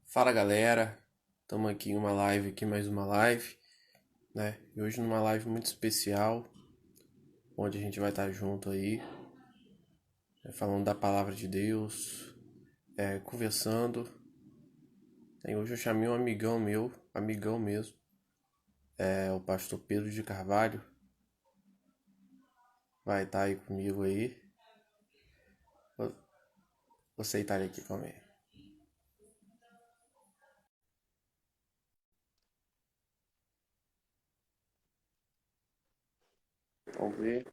Fala galera, estamos aqui em uma live, mais uma live, né? E hoje numa live muito especial, onde a gente vai estar junto aí, falando da palavra de Deus, conversando. E hoje eu chamei um amigão meu, amigão mesmo, o pastor Pedro de Carvalho, vai estar aí comigo aí. Vou aceitar ele aqui, calma aí. Vamos ver.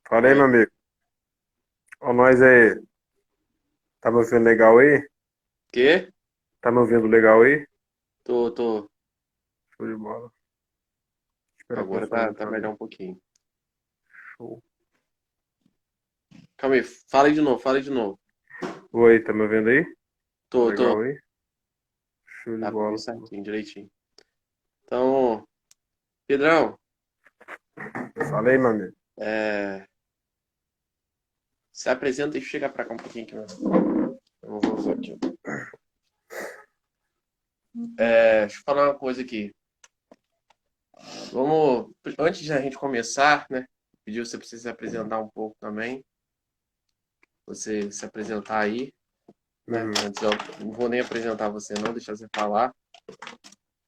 Fala aí, Calma meu aí. amigo. Ó, nós aí. Tá me ouvindo legal aí? Quê? Tá me ouvindo legal aí? Tô. Show de bola. Espera Agora funcionar tá pra melhor mim. um pouquinho. Show. Calma aí, fala aí de novo, fala aí de novo. Oi, tá me ouvindo aí? Tá Tô. legal aí? Show de Dá pra ouvir bola. certinho, direitinho. Então, Pedrão, Fala aí, meu amigo. é, se apresenta e chega pra cá um pouquinho aqui, meu. Eu vou aqui. Deixa eu falar uma coisa aqui. Vamos, antes de a gente começar, né? Pedir você pra você se apresentar um pouco também. Você se apresentar aí, né? Uhum. Antes eu não vou nem apresentar você, não, deixar você falar.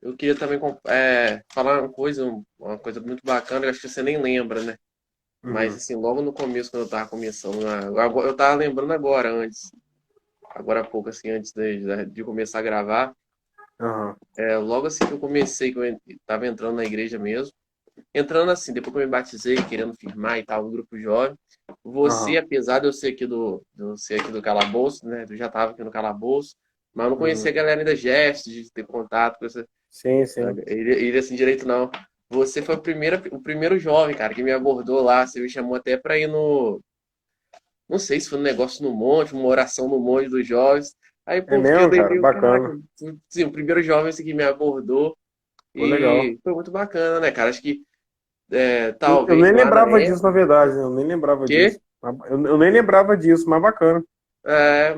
Eu queria também falar uma coisa muito bacana, eu acho que você nem lembra, né? Mas Uhum. assim, logo no começo, quando eu tava começando, eu tava lembrando agora, agora há pouco, assim, antes de começar a gravar. Aham. Logo assim que eu comecei, que eu tava entrando na igreja mesmo, entrando assim, depois que eu me batizei, querendo firmar e tal, no grupo jovem, você, Aham. apesar de eu ser de eu ser aqui do Calabouço, né, eu já tava aqui no Calabouço, mas eu não conhecia Uhum. a galera ainda Jefferson, de ter contato com essa, Sim, sim. ele assim direito não. Você foi o primeiro jovem, cara, que me abordou lá, você me chamou até pra ir no, não sei se foi um negócio no monte, uma oração no monte dos jovens. Aí, É pô, fiquei mesmo, cara? meio, caraca, Bacana. sim, o primeiro jovem esse que me abordou. Pô, legal. E foi muito bacana, né, cara? Acho que Eu talvez nem lá na lembrava disso, na época, verdade, né? Eu nem lembrava que disso. Eu nem lembrava disso, mas bacana.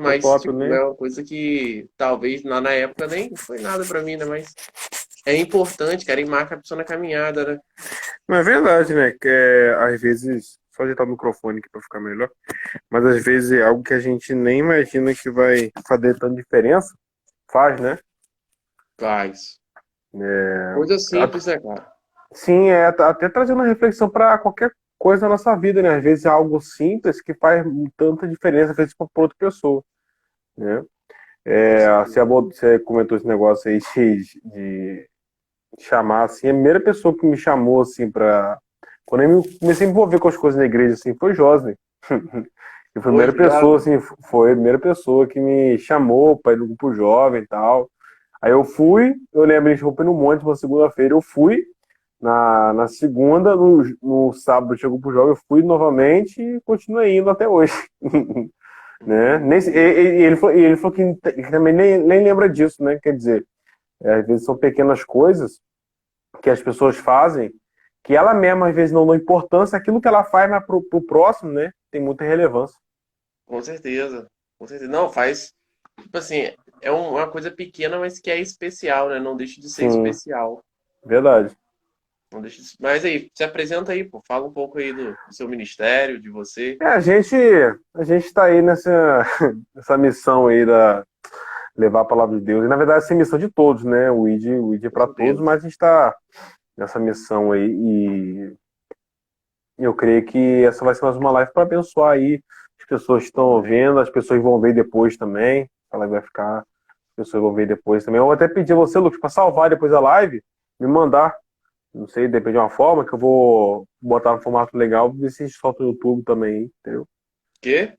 Foi mas top, tipo, né? é uma coisa que talvez lá na época nem foi nada pra mim, né? Mas é importante, cara, e marca a pessoa na caminhada, né? Não é verdade, né? Que às vezes, só ajeitar o microfone aqui pra ficar melhor. Mas às vezes é algo que a gente nem imagina que vai fazer tanta diferença, faz, né? Faz. É, Coisa a- simples, né, cara? sim, até trazendo uma reflexão para qualquer coisa na nossa vida, né? Às vezes é algo simples que faz tanta diferença, às vezes para outra pessoa, né? Com certeza. Você comentou esse negócio aí de chamar, assim, a primeira pessoa que me chamou, assim, para quando eu comecei a me envolver com as coisas na igreja, assim, foi Josley. E foi a Foi primeira pessoa, jovem. assim, foi a primeira pessoa que me chamou para ir no grupo jovem e tal. Aí eu fui, eu lembro, a gente foi no monte uma segunda-feira, eu fui, na segunda, no sábado chegou pro jogo, eu fui novamente e continuei indo até hoje. Né? Ele falou que também nem lembra disso, né? Quer dizer, às vezes são pequenas coisas que as pessoas fazem, que ela mesma às vezes não dá importância, aquilo que ela faz, mas pro próximo, né? Tem muita relevância. Com certeza. Com certeza. Não, faz. Tipo assim, uma coisa pequena, mas que é especial, né? Não deixa de ser Sim, especial. verdade. Não deixa de... Mas aí, se apresenta aí, pô. Fala um pouco aí do seu ministério, de você. A gente está aí nessa missão aí da levar a palavra de Deus. E na verdade, essa é a missão de todos, né? O ID é Com para todos, certeza. mas a gente está nessa missão aí e eu creio que essa vai ser mais uma live para abençoar aí as pessoas que estão Amém. vendo, as pessoas vão ver depois também. A live vai ficar, as pessoas vão ver depois também. Eu vou até pedir a você, Lucas, para salvar depois a live, me mandar. Não sei, depende de uma forma que eu vou botar no formato legal, ver se a gente solta no YouTube também, entendeu? Quê?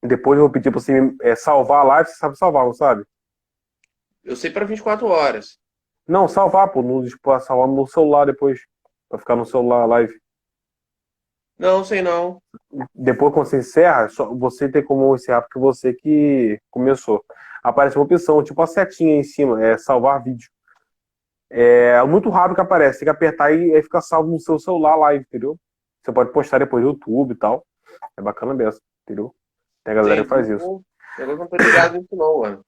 Depois eu vou pedir pra você salvar a live, você sabe salvar, não sabe? Eu sei para 24 horas. Não, salvar, pô, tipo, salvar no celular depois, pra ficar no celular a live. Não, sei não. Depois, quando você encerra, você tem como encerrar, porque você que começou. Aparece uma opção, tipo a setinha em cima, é salvar vídeo. É muito rápido que aparece, tem que apertar e aí fica salvo no seu celular a live, entendeu? Você pode postar depois no YouTube e tal. É bacana mesmo, entendeu? Tem a galera que Entendi. faz isso. Pô. Eu não tô ligado nisso não, mano.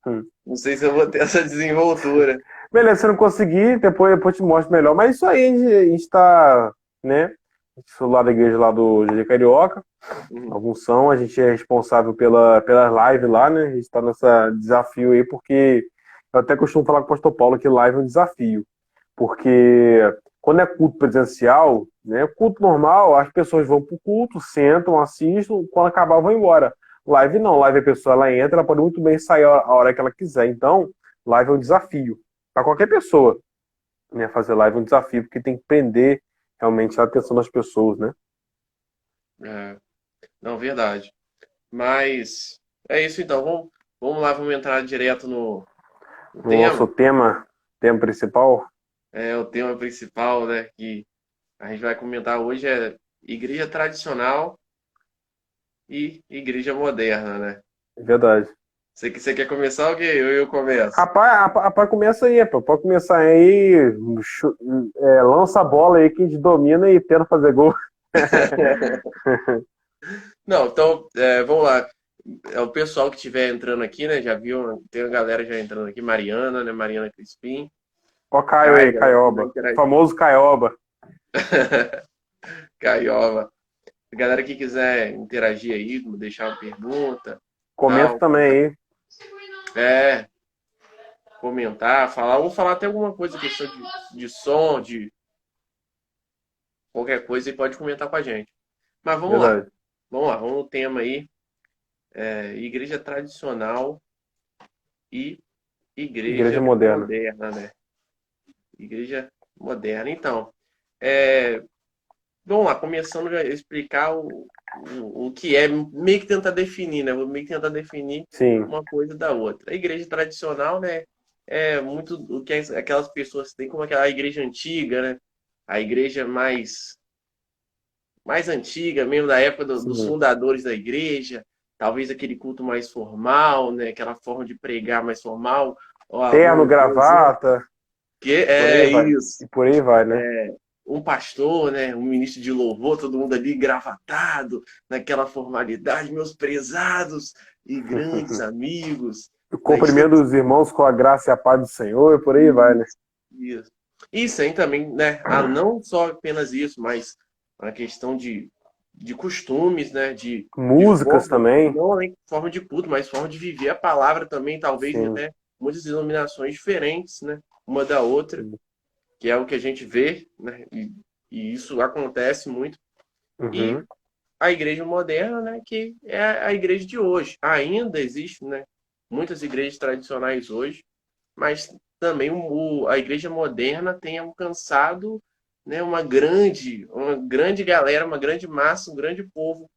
Hum. Não sei se eu vou ter essa desenvoltura. Beleza, se eu não conseguir, depois eu te mostro melhor. Mas isso aí, a gente tá, né? A gente sou lá da igreja lá do GG Carioca. Uhum. Alguns são, a gente é responsável pela live lá, né? A gente está nesse desafio aí, porque eu até costumo falar com o pastor Paulo que live é um desafio. Porque quando é culto presencial, né? Culto normal, as pessoas vão pro culto, sentam, assistem, quando acabar vão embora. Live não, live a pessoa ela entra, ela pode muito bem sair a hora que ela quiser. Então, live é um desafio. Para qualquer pessoa, né? Fazer live é um desafio, porque tem que prender realmente a atenção das pessoas, né? É, não, verdade. Mas é isso então. Vamos lá, vamos entrar direto no No nosso tema. tema principal. É o tema principal, né? Que a gente vai comentar hoje é igreja tradicional e igreja moderna, né? É verdade. Você quer começar ou que eu começo? Rapaz, começa aí, pô. Pode começar aí. Lança a bola aí que a gente domina e tenta fazer gol. Não, então, vamos lá. É o pessoal que estiver entrando aqui, né? Já viu, tem uma galera já entrando aqui, Mariana, né? Mariana Crispim. Ó, Caio Caio, aí, galera que vai Caioba. interagir. Famoso Caioba. Caioba. Galera que quiser interagir aí, deixar uma pergunta, Comenta tal. também aí. É, comentar, falar, ou falar até alguma coisa, questão de som, de qualquer coisa, e pode comentar com a gente. Mas vamos lá. Verdade. Vamos lá, vamos no tema aí. Igreja tradicional e Igreja igreja moderna. moderna, né? Igreja moderna. Então, é, vamos lá, começando a explicar o que é, meio que tentar definir, né? Vou meio que tentar definir Sim. uma coisa da outra. A igreja tradicional, né? É muito o que aquelas pessoas têm como aquela igreja antiga, né? A igreja mais antiga, mesmo da época dos Sim. fundadores da igreja, talvez aquele culto mais formal, né? Aquela forma de pregar mais formal. Ó, Terno, um exemplo gravata. que Por aí é vai. isso. E por aí vai, né? Um pastor, né, um ministro de louvor, todo mundo ali gravatado, naquela formalidade, meus prezados e grandes amigos, O né, cumprimento dos irmãos com a graça e a paz do Senhor, e por aí vai, né? isso. E sem também, né, não só apenas isso, mas a questão de costumes, né, de Músicas forma, também. não em forma de culto, mas forma de viver a palavra também, talvez Sim. até muitas denominações diferentes, né, uma da outra, que é o que a gente vê, né, e isso acontece muito. E Uhum. a igreja moderna, né, que é a igreja de hoje. Ainda existe, né, muitas igrejas tradicionais hoje, mas também a igreja moderna tem alcançado, né, uma grande galera, uma grande massa, um grande povo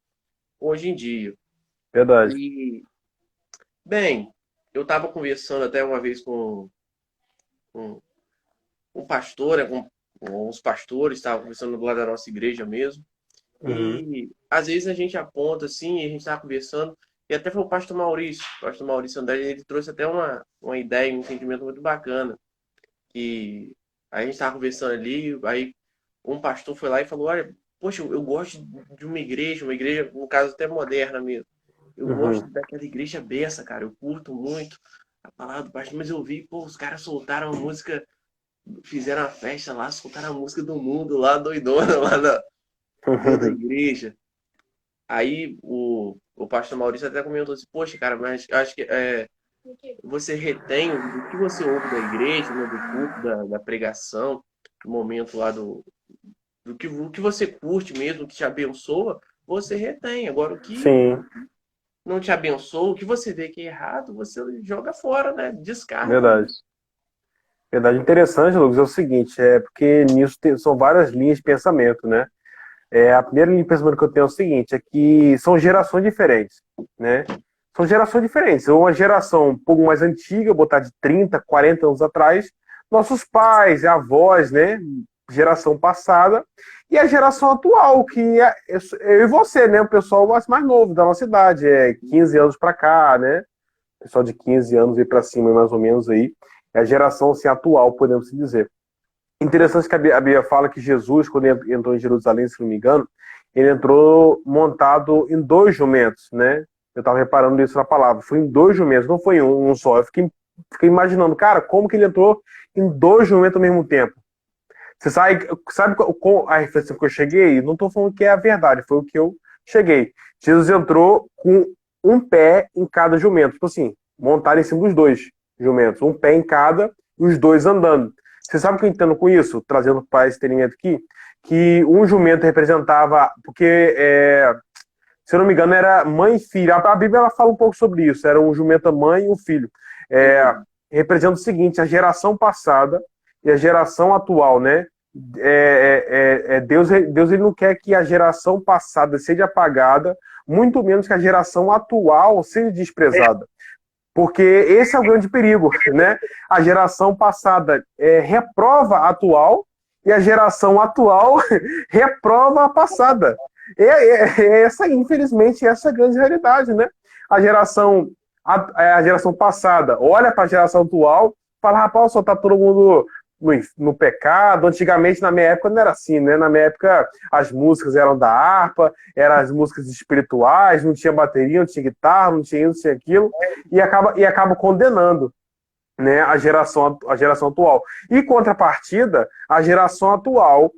hoje em dia. Verdade. E, bem, eu estava conversando até uma vez com um pastor, né, com os pastores, estava conversando do lado da nossa igreja mesmo. Uhum. E às vezes a gente aponta assim, e a gente estava conversando, e até foi o pastor Maurício André, ele trouxe até uma ideia, um entendimento muito bacana, que a gente estava conversando ali, aí um pastor foi lá e falou, olha, poxa, eu gosto de uma igreja, no caso até moderna mesmo, eu gosto Uhum. daquela igreja beça, cara, eu curto muito a palavra do pastor, mas eu vi, pô, os caras soltaram a música, fizeram a festa lá, soltaram a música do mundo lá, doidona, dentro da igreja. Aí o pastor Maurício até comentou assim, poxa, cara, mas eu acho que você retém o que você ouve da igreja, né, do culto, da pregação, do momento lá o que você curte mesmo, o que te abençoa, você retém. Agora, o que Sim, não te abençoa, o que você vê que é errado, você joga fora, né? Descarta verdade. isso. Verdade interessante, Lucas, é o seguinte, porque nisso são várias linhas de pensamento, né? A primeira linha de pensamento que eu tenho é o seguinte, é que são gerações diferentes, né? São gerações diferentes. Uma geração um pouco mais antiga, botar de 30, 40 anos atrás, nossos pais e avós, né? Geração passada, e a geração atual, que é eu e você, né? O pessoal mais novo da nossa idade, 15 anos para cá, né? Pessoal de 15 anos e para cima, mais ou menos aí. É a geração assim, atual, podemos dizer. Interessante que a Bíblia fala que Jesus, quando entrou em Jerusalém, se não me engano, ele entrou montado em dois jumentos, né? Eu tava reparando isso na palavra. Foi em dois jumentos, não foi em um só. Eu fiquei imaginando, cara, como que ele entrou em dois jumentos ao mesmo tempo? Você sabe com a reflexão que eu cheguei? Não estou falando que é a verdade, foi o que eu cheguei. Jesus entrou com um pé em cada jumento. Tipo assim, montaram em cima dos dois jumentos. Um pé em cada e os dois andando. Você sabe o que eu entendo com isso? Trazendo para esse entendimento aqui? Que um jumento representava... Porque, se eu não me engano, era mãe e filho. A Bíblia ela fala um pouco sobre isso. Era um jumento, a mãe e um filho. Representa o seguinte, a geração passada e a geração atual, né? Deus ele não quer que a geração passada seja apagada, muito menos que a geração atual seja desprezada. Porque esse é o grande perigo, né? A geração passada reprova a atual e a geração atual reprova a passada. Infelizmente, essa é a grande realidade, né? A geração passada olha para a geração atual e fala, rapaz, só tá todo mundo no pecado. Antigamente, na minha época, não era assim, né? Na minha época, as músicas eram da harpa, eram as músicas espirituais, não tinha bateria, não tinha guitarra, não tinha isso, não tinha aquilo, e acaba condenando, né, a geração atual. E, contrapartida, a geração atual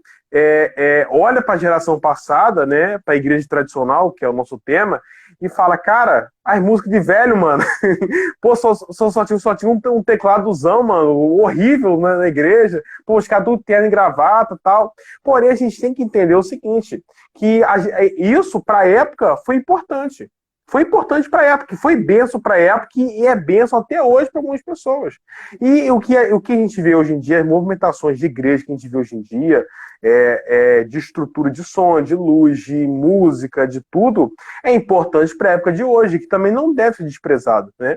olha para a geração passada, né, para a igreja tradicional, que é o nosso tema, e fala, cara, as músicas de velho, mano, pô, só tinha um tecladozão, mano, horrível, né, na igreja, pô, os caras tudo terno e gravata e tal. Porém, a gente tem que entender o seguinte, que isso, para a época, foi importante. Foi importante para a época, foi bênção para a época e é bênção até hoje para algumas pessoas. E o que a gente vê hoje em dia, as movimentações de igreja que a gente vê hoje em dia, de estrutura de som, de luz, de música, de tudo, é importante para a época de hoje, que também não deve ser desprezado, né?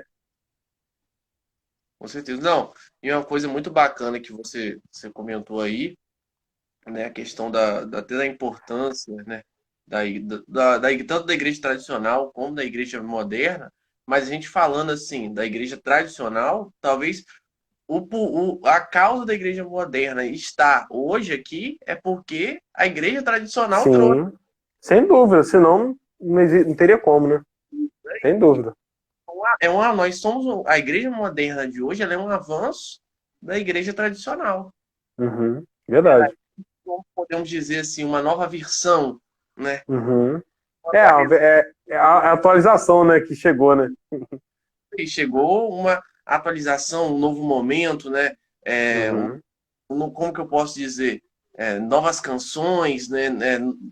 Com certeza. Não, e uma coisa muito bacana que você comentou aí, né, a questão até da importância, né, tanto da igreja tradicional como da igreja moderna, mas a gente falando assim, da igreja tradicional, talvez a causa da igreja moderna estar hoje aqui é porque a igreja tradicional trouxe. Sim, sem dúvida, senão não teria como, né? Sem dúvida. Nós somos a igreja moderna de hoje, ela é um avanço da igreja tradicional. Uhum, verdade. Como podemos dizer assim, uma nova versão, né? Uhum. A atualização, né, que chegou, né? E chegou uma atualização, um novo momento, né? Uhum. Como que eu posso dizer? Novas canções, né?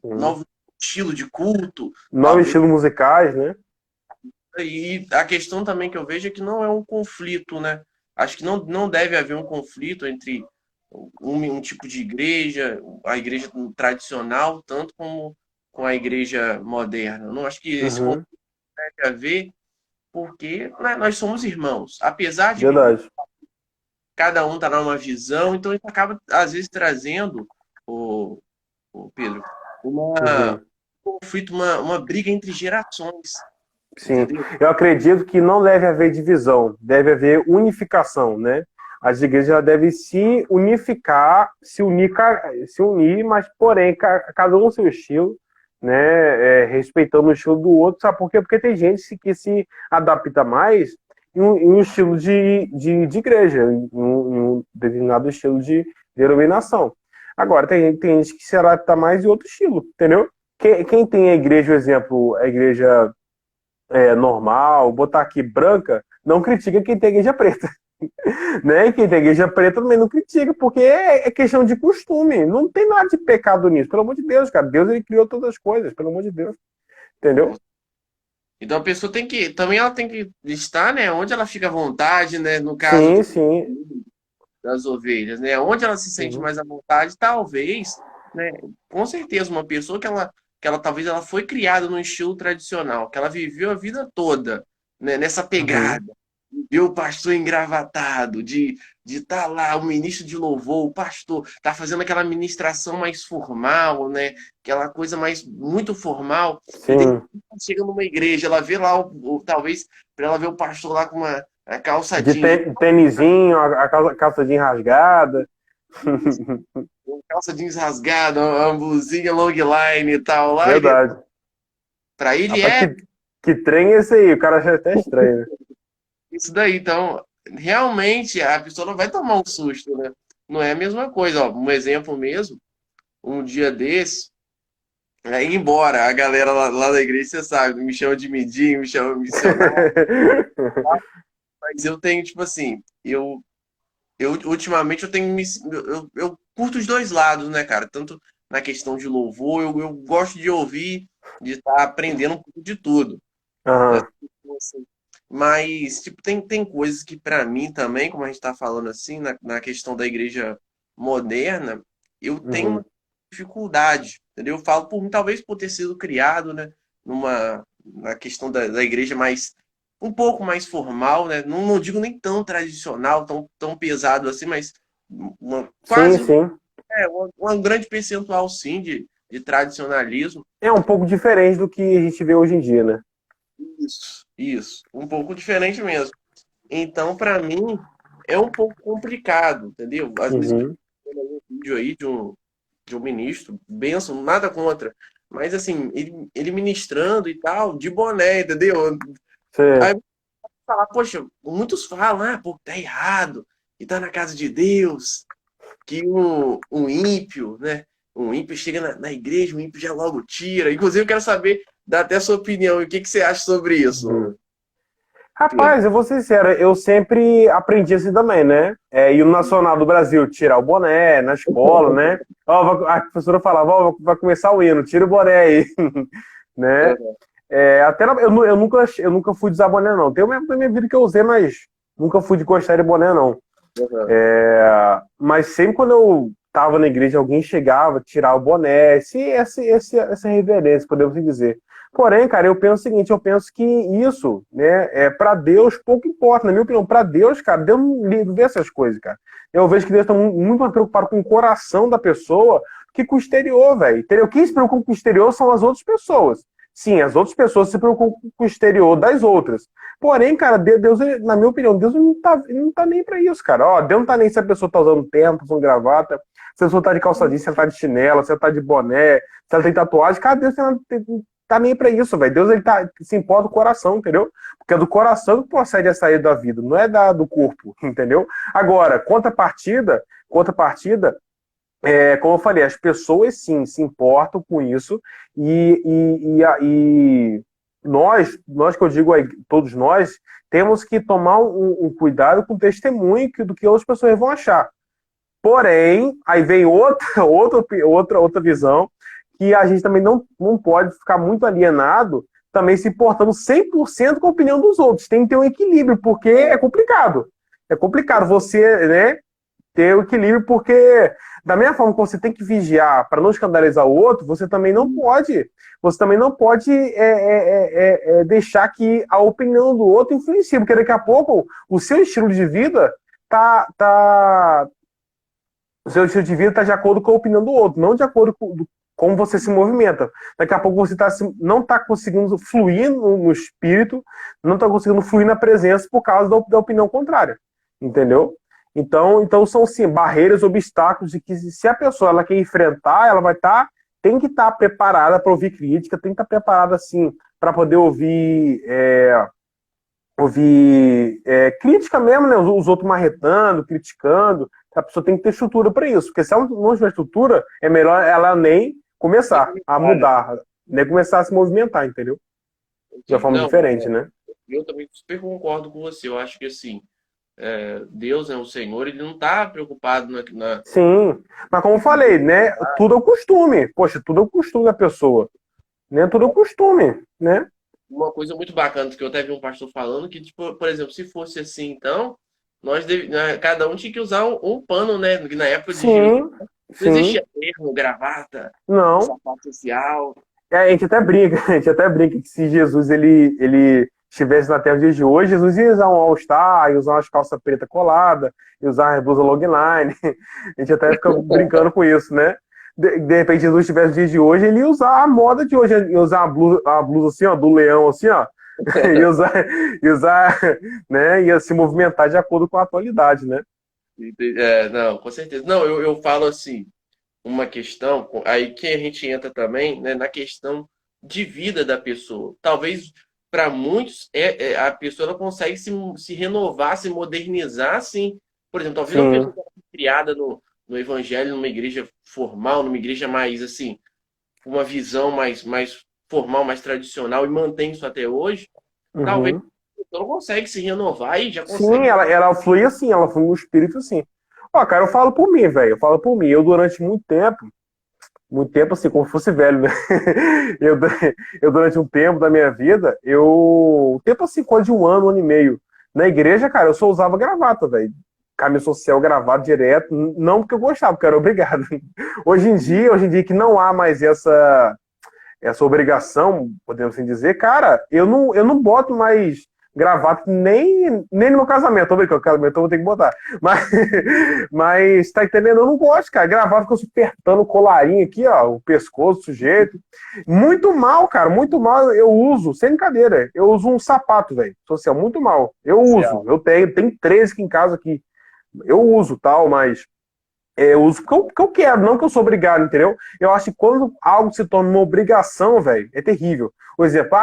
Novo estilo de culto, Novos talvez. estilos musicais, né? E a questão também que eu vejo é que não é um conflito, né? Acho que não deve haver um conflito entre um tipo de igreja, a igreja tradicional, tanto como com a igreja moderna. Eu não acho que esse conflito Uhum. deve haver, porque, né, nós somos irmãos. Apesar de Verdade. cada um estar numa visão, então isso acaba, às vezes, trazendo, o Pedro, um Uhum. conflito, uma briga entre gerações. Sim, Entendeu? eu acredito que não deve haver divisão, deve haver unificação, né? As igrejas já devem se unificar, se unir, mas porém cada um seu estilo, né? Respeitando o estilo do outro, sabe por quê? Porque tem gente que se adapta mais em um estilo de igreja, em um determinado estilo de denominação. Agora, tem gente que se adapta mais em outro estilo, entendeu? Quem tem a igreja, por exemplo, a igreja normal, botar aqui branca, não critica quem tem igreja preta. Né? E quem tem igreja preta também não critica, porque é questão de costume. Não tem nada de pecado nisso, pelo amor de Deus, cara. Deus ele criou todas as coisas, pelo amor de Deus. Entendeu? Então a pessoa também ela tem que estar, né, onde ela fica à vontade, né, no caso Sim, sim. das ovelhas, né, onde ela se sente Uhum. mais à vontade, talvez, né, com certeza uma pessoa que ela talvez ela foi criada no estilo tradicional, que ela viveu a vida toda, né, nessa Uhum. pegada, viu o pastor engravatado, de estar lá, o ministro de louvor, o pastor, tá fazendo aquela ministração mais formal, né? Aquela coisa mais muito formal. E de repente Sim. chega numa igreja, ela vê lá, talvez, para ela ver o pastor lá com a calça De jeans, tênisinho, a calça jeans rasgada. calça jeans rasgada, uma blusinha long line e tal lá, Verdade. para ele Rapaz, é que. Que trem é esse aí? O cara acha até estranho, né? Isso daí, então, realmente a pessoa não vai tomar um susto, né? Não é a mesma coisa, ó. Um exemplo mesmo, um dia desse, aí embora a galera lá da igreja, você sabe, me chama de midinho, me chama de missionário, mas eu tenho, tipo assim, eu ultimamente eu tenho eu curto os dois lados, né, cara? Tanto na questão de louvor, eu gosto de ouvir, de estar aprendendo um pouco de tudo, né? Aham. Assim, mas, tipo, tem coisas que pra mim também, como a gente tá falando assim, na questão da igreja moderna, eu tenho uma Uhum. dificuldade, entendeu? Eu falo por mim, talvez por ter sido criado, né, na questão da igreja mais um pouco mais formal, né? Não digo nem tão tradicional, tão pesado assim, mas Sim, quase sim. um grande percentual sim de tradicionalismo. É um pouco diferente do que a gente vê hoje em dia, né? Isso, um pouco diferente mesmo. Então, para mim, é um pouco complicado, entendeu? Às vezes eu fico Uhum. vendo algum vídeo aí de um ministro, benção, nada contra, mas assim, ele ministrando e tal, de boné, entendeu? Aí Você... eu falar, poxa, muitos falam, pô, tá errado, e tá na casa de Deus, que um ímpio, né? Um ímpio chega na igreja, um ímpio já logo tira. Inclusive, eu quero saber, dá até a sua opinião, o que que você acha sobre Uhum. isso, Pedro? Rapaz, eu vou ser sincero, eu sempre aprendi assim também, né? E no Nacional do Brasil, tirar o boné na escola, né? Ó, a professora falava, ó, vai começar o hino, tira o boné aí, né? Eu nunca fui de usar boné, não. Tem um momento da minha vida que eu usei, mas nunca fui de gostar de boné, não. Uhum. Mas sempre quando eu tava na igreja, alguém chegava, tirava o boné, essa reverência, podemos assim dizer. Porém, cara, eu penso o seguinte, eu penso que isso, né, para Deus pouco importa, na minha opinião, para Deus, cara, Deus não vê essas coisas, cara. Eu vejo que Deus está muito mais preocupado com o coração da pessoa que com o exterior, velho. Entendeu? Quem se preocupa com o exterior são as outras pessoas. Sim, as outras pessoas se preocupam com o exterior das outras. Porém, cara, Deus, na minha opinião, Deus ele não tá nem pra isso, cara. Ó, Deus não tá nem se a pessoa tá usando terno, tá usando gravata, se a pessoa tá de calça jeans, se ela tá de chinela, se ela tá de boné, se ela tem tatuagem. Cara, Deus tá nem pra isso, velho. Deus, ele se importa do coração, entendeu? Porque é do coração que procede a sair da vida, não é do corpo, entendeu? Agora, como eu falei, as pessoas sim se importam com isso e nós que eu digo aí, todos nós, temos que tomar um cuidado com o testemunho do que outras pessoas vão achar. Porém, aí vem outra visão, que a gente também não pode ficar muito alienado, também se importando 100% com a opinião dos outros. Tem que ter um equilíbrio, porque é complicado. É complicado você, né, ter o equilíbrio, porque da mesma forma que você tem que vigiar para não escandalizar o outro, você também não pode deixar que a opinião do outro influencie, porque daqui a pouco o seu estilo de vida tá, tá, o seu estilo de vida está de acordo com a opinião do outro, não de acordo com como você se movimenta. Daqui a pouco você não está conseguindo fluir no espírito, não está conseguindo fluir na presença por causa da opinião contrária. Entendeu? Então são sim barreiras, obstáculos de que se a pessoa ela quer enfrentar, ela vai tem que estar preparada para ouvir crítica, tem que estar preparada assim para poder ouvir crítica mesmo, né? Os outros marretando, criticando. A pessoa tem que ter estrutura para isso, porque se ela não tiver estrutura, é melhor ela nem Nem começar a comentar, né? mudar, nem começar a se movimentar, entendeu? De uma Entendi. forma Não, diferente, né? eu também super concordo com você. Eu acho que assim, Deus, né, o Senhor, ele não está preocupado Sim, mas como eu falei, né? Tudo é o costume. Poxa, tudo é o costume da pessoa, né? Tudo é o costume, né? uma coisa muito bacana que eu até vi um pastor falando que, tipo, por exemplo, se fosse assim, então, né, cada um tinha que usar um pano, né? Na época de Jesus Sim, não existia sim. terno, gravata, Não. sapato social. A gente até brinca, a gente até brinca que se Jesus ele estivesse na Terra nos dias de hoje, Jesus ia usar um All-Star, ia usar umas calças preta colada, ia usar uma blusa logline. A gente até fica brincando com isso, né? De repente, Jesus estivesse nos dias de hoje, ele ia usar a moda de hoje, ia usar a blusa assim, ó, do leão, assim, ó. Ia usar, ia usar, né? Ia se movimentar de acordo com a atualidade, né? Não, com certeza. Não, eu falo assim, uma questão, aí que a gente entra também, né, na questão de vida da pessoa. Talvez para muitos, a pessoa ela consegue se renovar, se modernizar, assim. Por exemplo, talvez uma pessoa Sim. que foi criada no evangelho, numa igreja formal, numa igreja mais, assim, com uma visão mais formal, mais tradicional, e mantém isso até hoje, talvez Uhum. a pessoa não consegue se renovar e já Sim, consegue. ela flui assim, ela flui no espírito assim. Ó, cara, eu falo por mim, velho. Eu falo por mim. Eu, durante muito tempo, assim, como se fosse velho, né? Eu, eu, durante um tempo da minha vida, tempo assim, coisa de um ano e meio. Na igreja, cara, eu só usava gravata, velho. Camisa social, gravata direto. Não porque eu gostava, porque eu era obrigado. Hoje em dia que não há mais essa obrigação, podemos assim dizer, cara, eu não boto mais gravata nem no meu casamento. Tô brincando, casamento eu vou ter que botar. Mas, mas tá entendendo? Eu não gosto, cara. Gravata fica apertando o colarinho aqui, ó, o pescoço, o sujeito. Muito mal, cara, muito mal. Eu uso, sem brincadeira, eu uso um sapato, velho, social, muito mal. Eu uso, Social. eu tenho 13 aqui em casa aqui. Eu uso tal, mas eu uso porque eu quero, não que eu sou obrigado, entendeu? Eu acho que quando algo se torna uma obrigação, velho, é terrível. Por exemplo,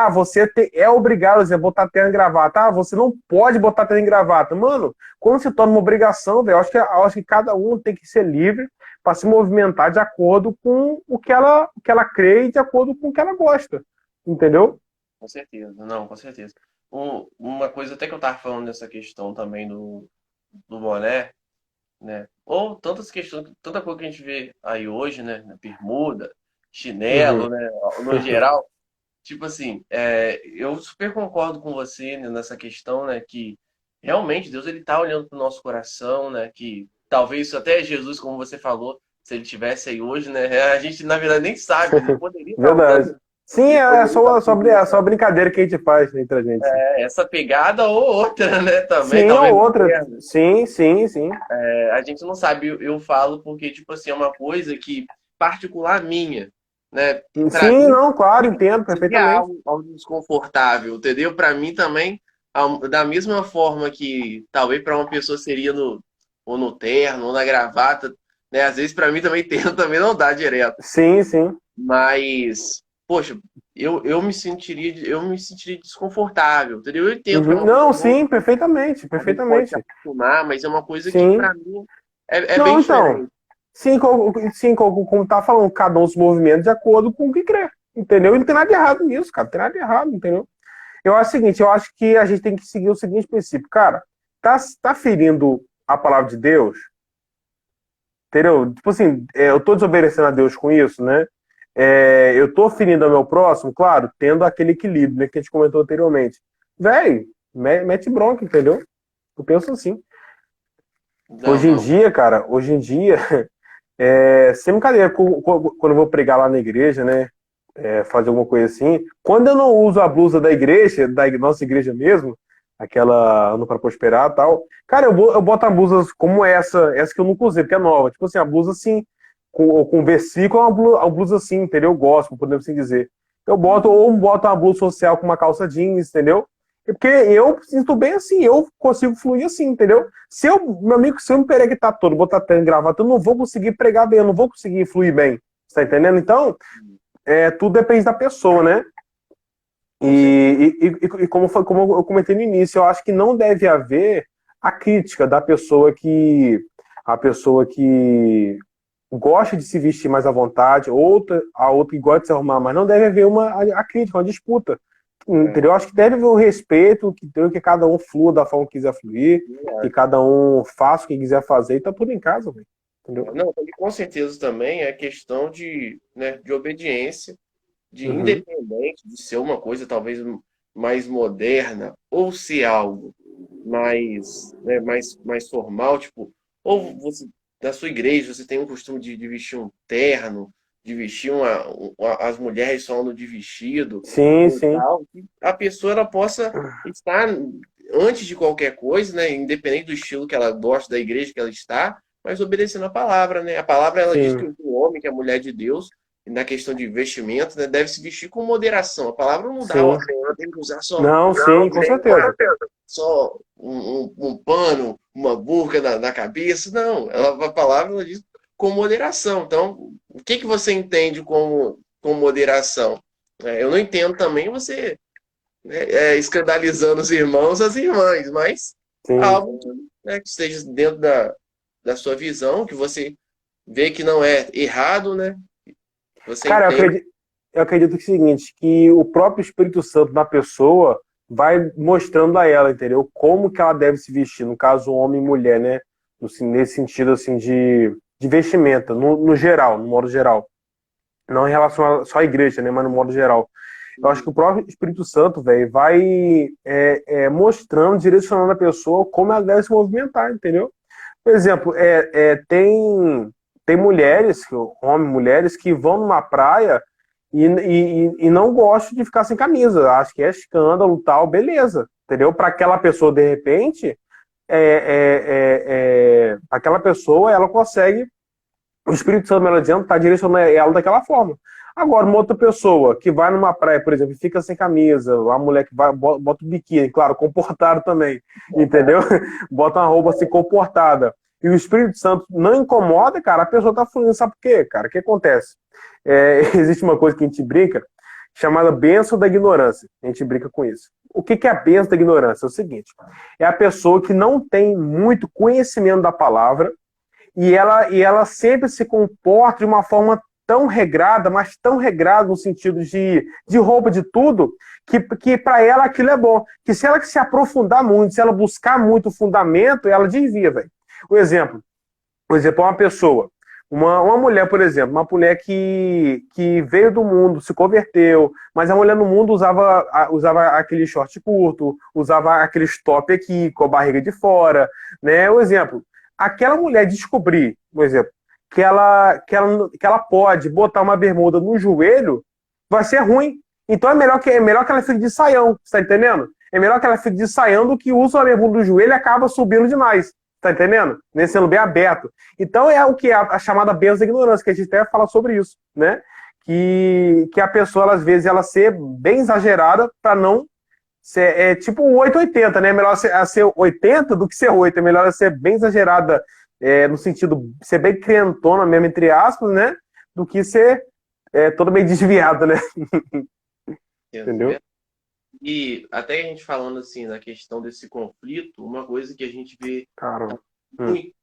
é obrigado, por exemplo, botar terno e gravata. Ah, você não pode botar terno e gravata. Mano, quando se torna uma obrigação, velho, eu acho que cada um tem que ser livre para se movimentar de acordo com o que ela crê e de acordo com o que ela gosta. Entendeu? Com certeza, não, com certeza. Uma coisa até que eu tava falando dessa questão também do boné, né? Ou tantas questões, tanta coisa que a gente vê aí hoje, né? Bermuda, chinelo, Uhum. né? No geral, tipo assim, eu super concordo com você, né, nessa questão, né? Que realmente Deus ele tá olhando pro nosso coração, né? Que talvez até Jesus, como você falou, se ele tivesse aí hoje, né? A gente na verdade nem sabe, ele poderia estar Verdade. usando, Sim, ele poderia estar é só brincadeira que a gente faz entre a gente. essa pegada ou outra, né? Também, Sim, ou talvez outra. moderna. Sim, sim, sim. A gente não sabe, eu falo porque, tipo assim, é uma coisa que particular minha, né? Pra Sim, mim, não, claro, entendo seria perfeitamente. algo desconfortável, entendeu? Pra mim também, da mesma forma que talvez pra uma pessoa seria ou no terno, ou na gravata, né? Às vezes pra mim também terno também não dá direto. Sim, sim. Mas, poxa, eu me sentiria desconfortável, entendeu? Eu entendo que é Uhum. uma coisa Não, nova, sim, perfeitamente, a gente pode se perfeitamente. acostumar, mas é uma coisa que Sim. pra mim é bem Não, então. diferente. Sim, como tá falando, cada um se movimenta de acordo com o que crê. Entendeu? E não tem nada de errado nisso, cara. Não tem nada de errado, entendeu? Eu acho o seguinte, eu acho que a gente tem que seguir o seguinte princípio. Cara, tá ferindo a palavra de Deus, entendeu? Tipo assim, eu tô desobedecendo a Deus com isso, né? Eu tô ferindo ao meu próximo, claro, tendo aquele equilíbrio, né, que a gente comentou anteriormente. Véi, mete bronca, entendeu? Eu penso assim. Não, não. Hoje em dia, sem brincadeira, quando eu vou pregar lá na igreja, né, fazer alguma coisa assim, quando eu não uso a blusa da igreja, da nossa igreja mesmo, aquela Ano para Prosperar e tal, cara, eu boto a blusa como essa que eu nunca usei, porque é nova, tipo assim, a blusa assim, com versículo, uma blusa assim, entendeu? Gospel, podemos assim dizer. Ou boto uma blusa social com uma calça jeans, entendeu? Porque eu sinto bem assim, eu consigo fluir assim, entendeu? Se eu, meu amigo, se eu me perequitar todo, botar terno e gravata, eu não vou conseguir pregar bem, eu não vou conseguir fluir bem. Você tá entendendo? Então, tudo depende da pessoa, né? Com certeza. Como eu comentei no início, eu acho que não deve haver a crítica da pessoa que gosta de se vestir mais à vontade, a outra que gosta de se arrumar, mas não deve haver a crítica, uma disputa. É, Entendeu? Acho que deve haver o respeito, que cada um flua da forma que quiser fluir, eu que acho. cada um faça o que quiser fazer e tá tudo em casa, velho. Entendeu? Não, e com certeza também é questão de obediência, de Uhum. independente de ser uma coisa talvez mais moderna ou ser algo mais formal, tipo, ou você, na sua igreja, você tem um costume de vestir um terno, de vestir as mulheres falando de vestido, Sim, ou sim. tal, que a pessoa ela possa estar, antes de qualquer coisa, né, independente do estilo que ela gosta, da igreja que ela está, mas obedecendo a palavra, né? A palavra ela diz que Sim. o homem, que é a mulher de Deus, na questão de vestimento, né, deve se vestir com moderação. A palavra não dá, ó, Sim. tem que usar só, Não, sim, com certeza. só um pano, uma burca na cabeça. Não, a palavra ela diz com moderação. Então, o que, que você entende como moderação? Eu não entendo também você. escandalizando os irmãos, as irmãs, mas Sim. algo, né, que esteja dentro da sua visão, que você vê que não é errado, né? Você Cara, entende. eu acredito que é o seguinte, que o próprio Espírito Santo na pessoa vai mostrando a ela, entendeu? Como que ela deve se vestir, no caso, homem e mulher, né? Nesse sentido, assim, de vestimenta, no geral, no modo geral. Não em relação só à igreja, né? Mas no modo geral. Eu acho que o próprio Espírito Santo, velho, vai mostrando, direcionando a pessoa como ela deve se movimentar, entendeu? Por exemplo, tem mulheres, homens e mulheres, que vão numa praia e não gostam de ficar sem camisa. Acho que é escândalo, tal, beleza. Entendeu? Para aquela pessoa, de repente, aquela pessoa, ela consegue, o Espírito Santo, melhor dizendo, está direcionando ela daquela forma. Agora, uma outra pessoa que vai numa praia, por exemplo, e fica sem camisa, a mulher que vai, bota o biquíni, claro, comportado também, entendeu? Bota uma roupa assim comportada. E o Espírito Santo não incomoda, cara, a pessoa tá fluindo. Sabe por quê, cara? O que acontece? Existe uma coisa que a gente brinca, chamada bênção da ignorância. A gente brinca com isso. O que é a bênção da ignorância? É o seguinte, é a pessoa que não tem muito conhecimento da palavra, e ela sempre se comporta de uma forma tão regrada, mas tão regrada no sentido de roupa, de tudo, que para ela aquilo é bom. Que se ela se aprofundar muito, se ela buscar muito o fundamento, ela desvia, velho. O exemplo é uma pessoa, uma mulher, por exemplo, uma mulher que veio do mundo, se converteu, mas a mulher no mundo usava aquele short curto, usava aquele top aqui, com a barriga de fora, né? O exemplo, aquela mulher descobrir, por exemplo, que ela pode botar uma bermuda no joelho, vai ser ruim. Então é melhor que ela fique de saião, você tá entendendo? É melhor que ela fique de saião do que usa a bermuda do joelho e acaba subindo demais. Tá entendendo? Nesse sendo bem aberto. Então é o que é a chamada bênção da ignorância, que a gente até fala sobre isso, né? Que a pessoa, às vezes, ela ser bem exagerada para não ser, tipo 880, né? É melhor ser 80 do que ser 8. É melhor ser bem exagerada, no sentido, ser bem crentona mesmo, entre aspas, né? Do que ser todo meio desviada, né? Entendeu? E até a gente falando assim na questão desse conflito, uma coisa que a gente vê Cara. muito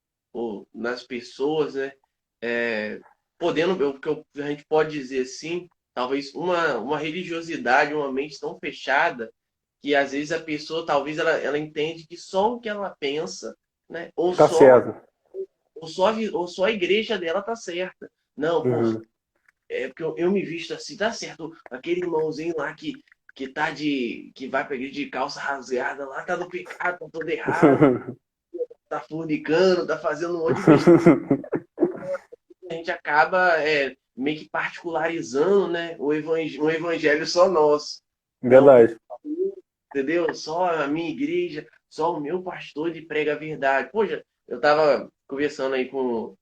nas pessoas, né? É, a gente pode dizer assim, talvez uma religiosidade, uma mente tão fechada, que às vezes a pessoa, talvez ela entende que só o que ela pensa, né? Tá certo. Ou só a igreja dela tá certa. Não, pô, Uhum. porque eu me visto assim, tá certo. Aquele irmãozinho lá que vai pra igreja de calça rasgada lá, tá no pecado, tá todo errado, tá fornicando, tá fazendo um monte de besteira. A gente acaba meio que particularizando, né, um evangelho só nosso. Não, Verdade. entendeu? Só a minha igreja, só o meu pastor de prega a verdade. Poxa, eu tava conversando aí com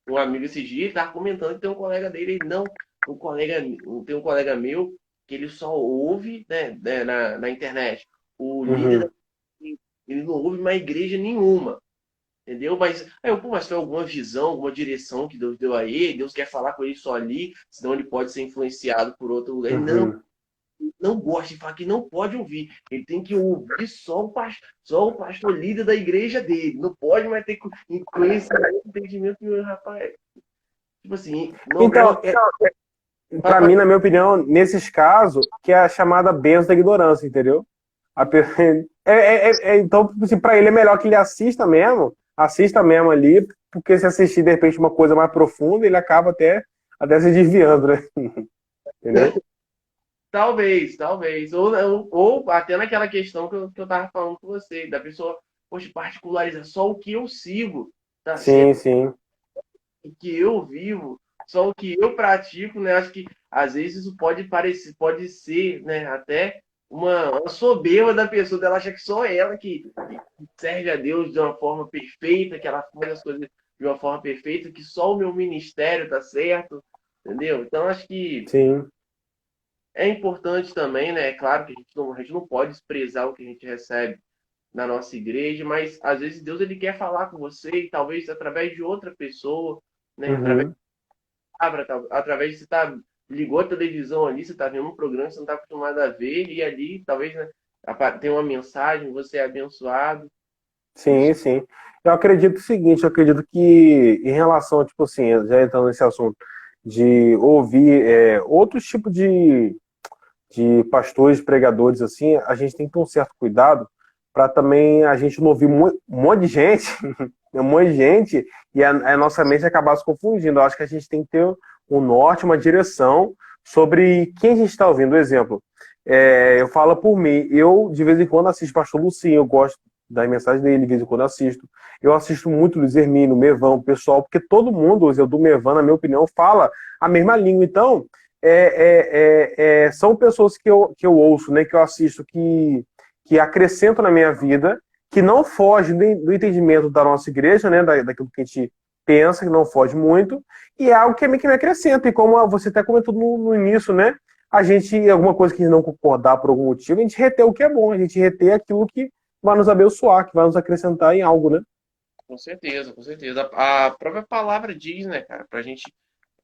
um amigo esses dias, ele tava comentando que tem um colega dele, ele não, tem um colega meu que ele só ouve, né, na internet o líder, Uhum. ele não ouve mais igreja nenhuma. Entendeu? Mas foi alguma visão, alguma direção que Deus deu a ele, Deus quer falar com ele só ali, senão ele pode ser influenciado por outro lugar. Ele Uhum. não gosta de falar que não pode ouvir. Ele tem que ouvir só o pastor líder da igreja dele. Não pode mais ter conhecimento, entendimento, meu rapaz. Tipo assim, não, não. Então, para mim, na minha opinião, nesses casos, que é a chamada benção da ignorância, entendeu? A pe- então, tipo assim, para ele é melhor que ele assista mesmo ali, porque se assistir de repente uma coisa mais profunda, ele acaba até se desviando, né? Entendeu? Talvez, talvez. Ou até naquela questão que eu tava falando com você, da pessoa, poxa, particulariza só o que eu sigo, tá certo? Sim, sim. O que eu vivo, só o que eu pratico, né? Acho que às vezes isso pode parecer, pode ser, né? Até uma soberba da pessoa, dela acha que só ela que serve a Deus de uma forma perfeita, que ela faz as coisas de uma forma perfeita, que só o meu ministério tá certo, entendeu? Então acho que Sim. é importante também, né? É claro que a gente não pode desprezar o que a gente recebe na nossa igreja, mas às vezes Deus ele quer falar com você e talvez através de outra pessoa, né? Através Uhum. de palavra, através de você estar ligou a televisão ali, você está vendo um programa que você não está acostumado a ver, e ali talvez, né, tem uma mensagem, você é abençoado. Sim, Isso, sim. Eu acredito o seguinte, eu acredito que em relação, tipo assim, já entrando nesse assunto de ouvir outros tipos de pastores, pregadores, assim, a gente tem que ter um certo cuidado para também a gente não ouvir um monte de gente, um monte de gente, e a nossa mente acabar se confundindo. Eu acho que a gente tem que ter um norte, uma direção sobre quem a gente está ouvindo. Exemplo, eu falo por mim, eu de vez em quando assisto Pastor Lucinho, eu gosto das mensagens dele, de vez em quando eu assisto. Eu assisto muito Luiz Hermínio, Mevão, pessoal, porque todo mundo, o do Mevan, na minha opinião, fala a mesma língua. Então, são pessoas que eu ouço, né, que eu assisto, que acrescentam na minha vida, que não foge do entendimento da nossa igreja, né, daquilo que a gente pensa, que não foge muito, e é algo que me acrescenta. E como você até comentou no início, né, a gente, alguma coisa que não concordar por algum motivo, a gente retém o que é bom, a gente retém aquilo que vai nos abençoar, que vai nos acrescentar em algo, né? com certeza, com certeza. A própria palavra diz, né, cara, pra gente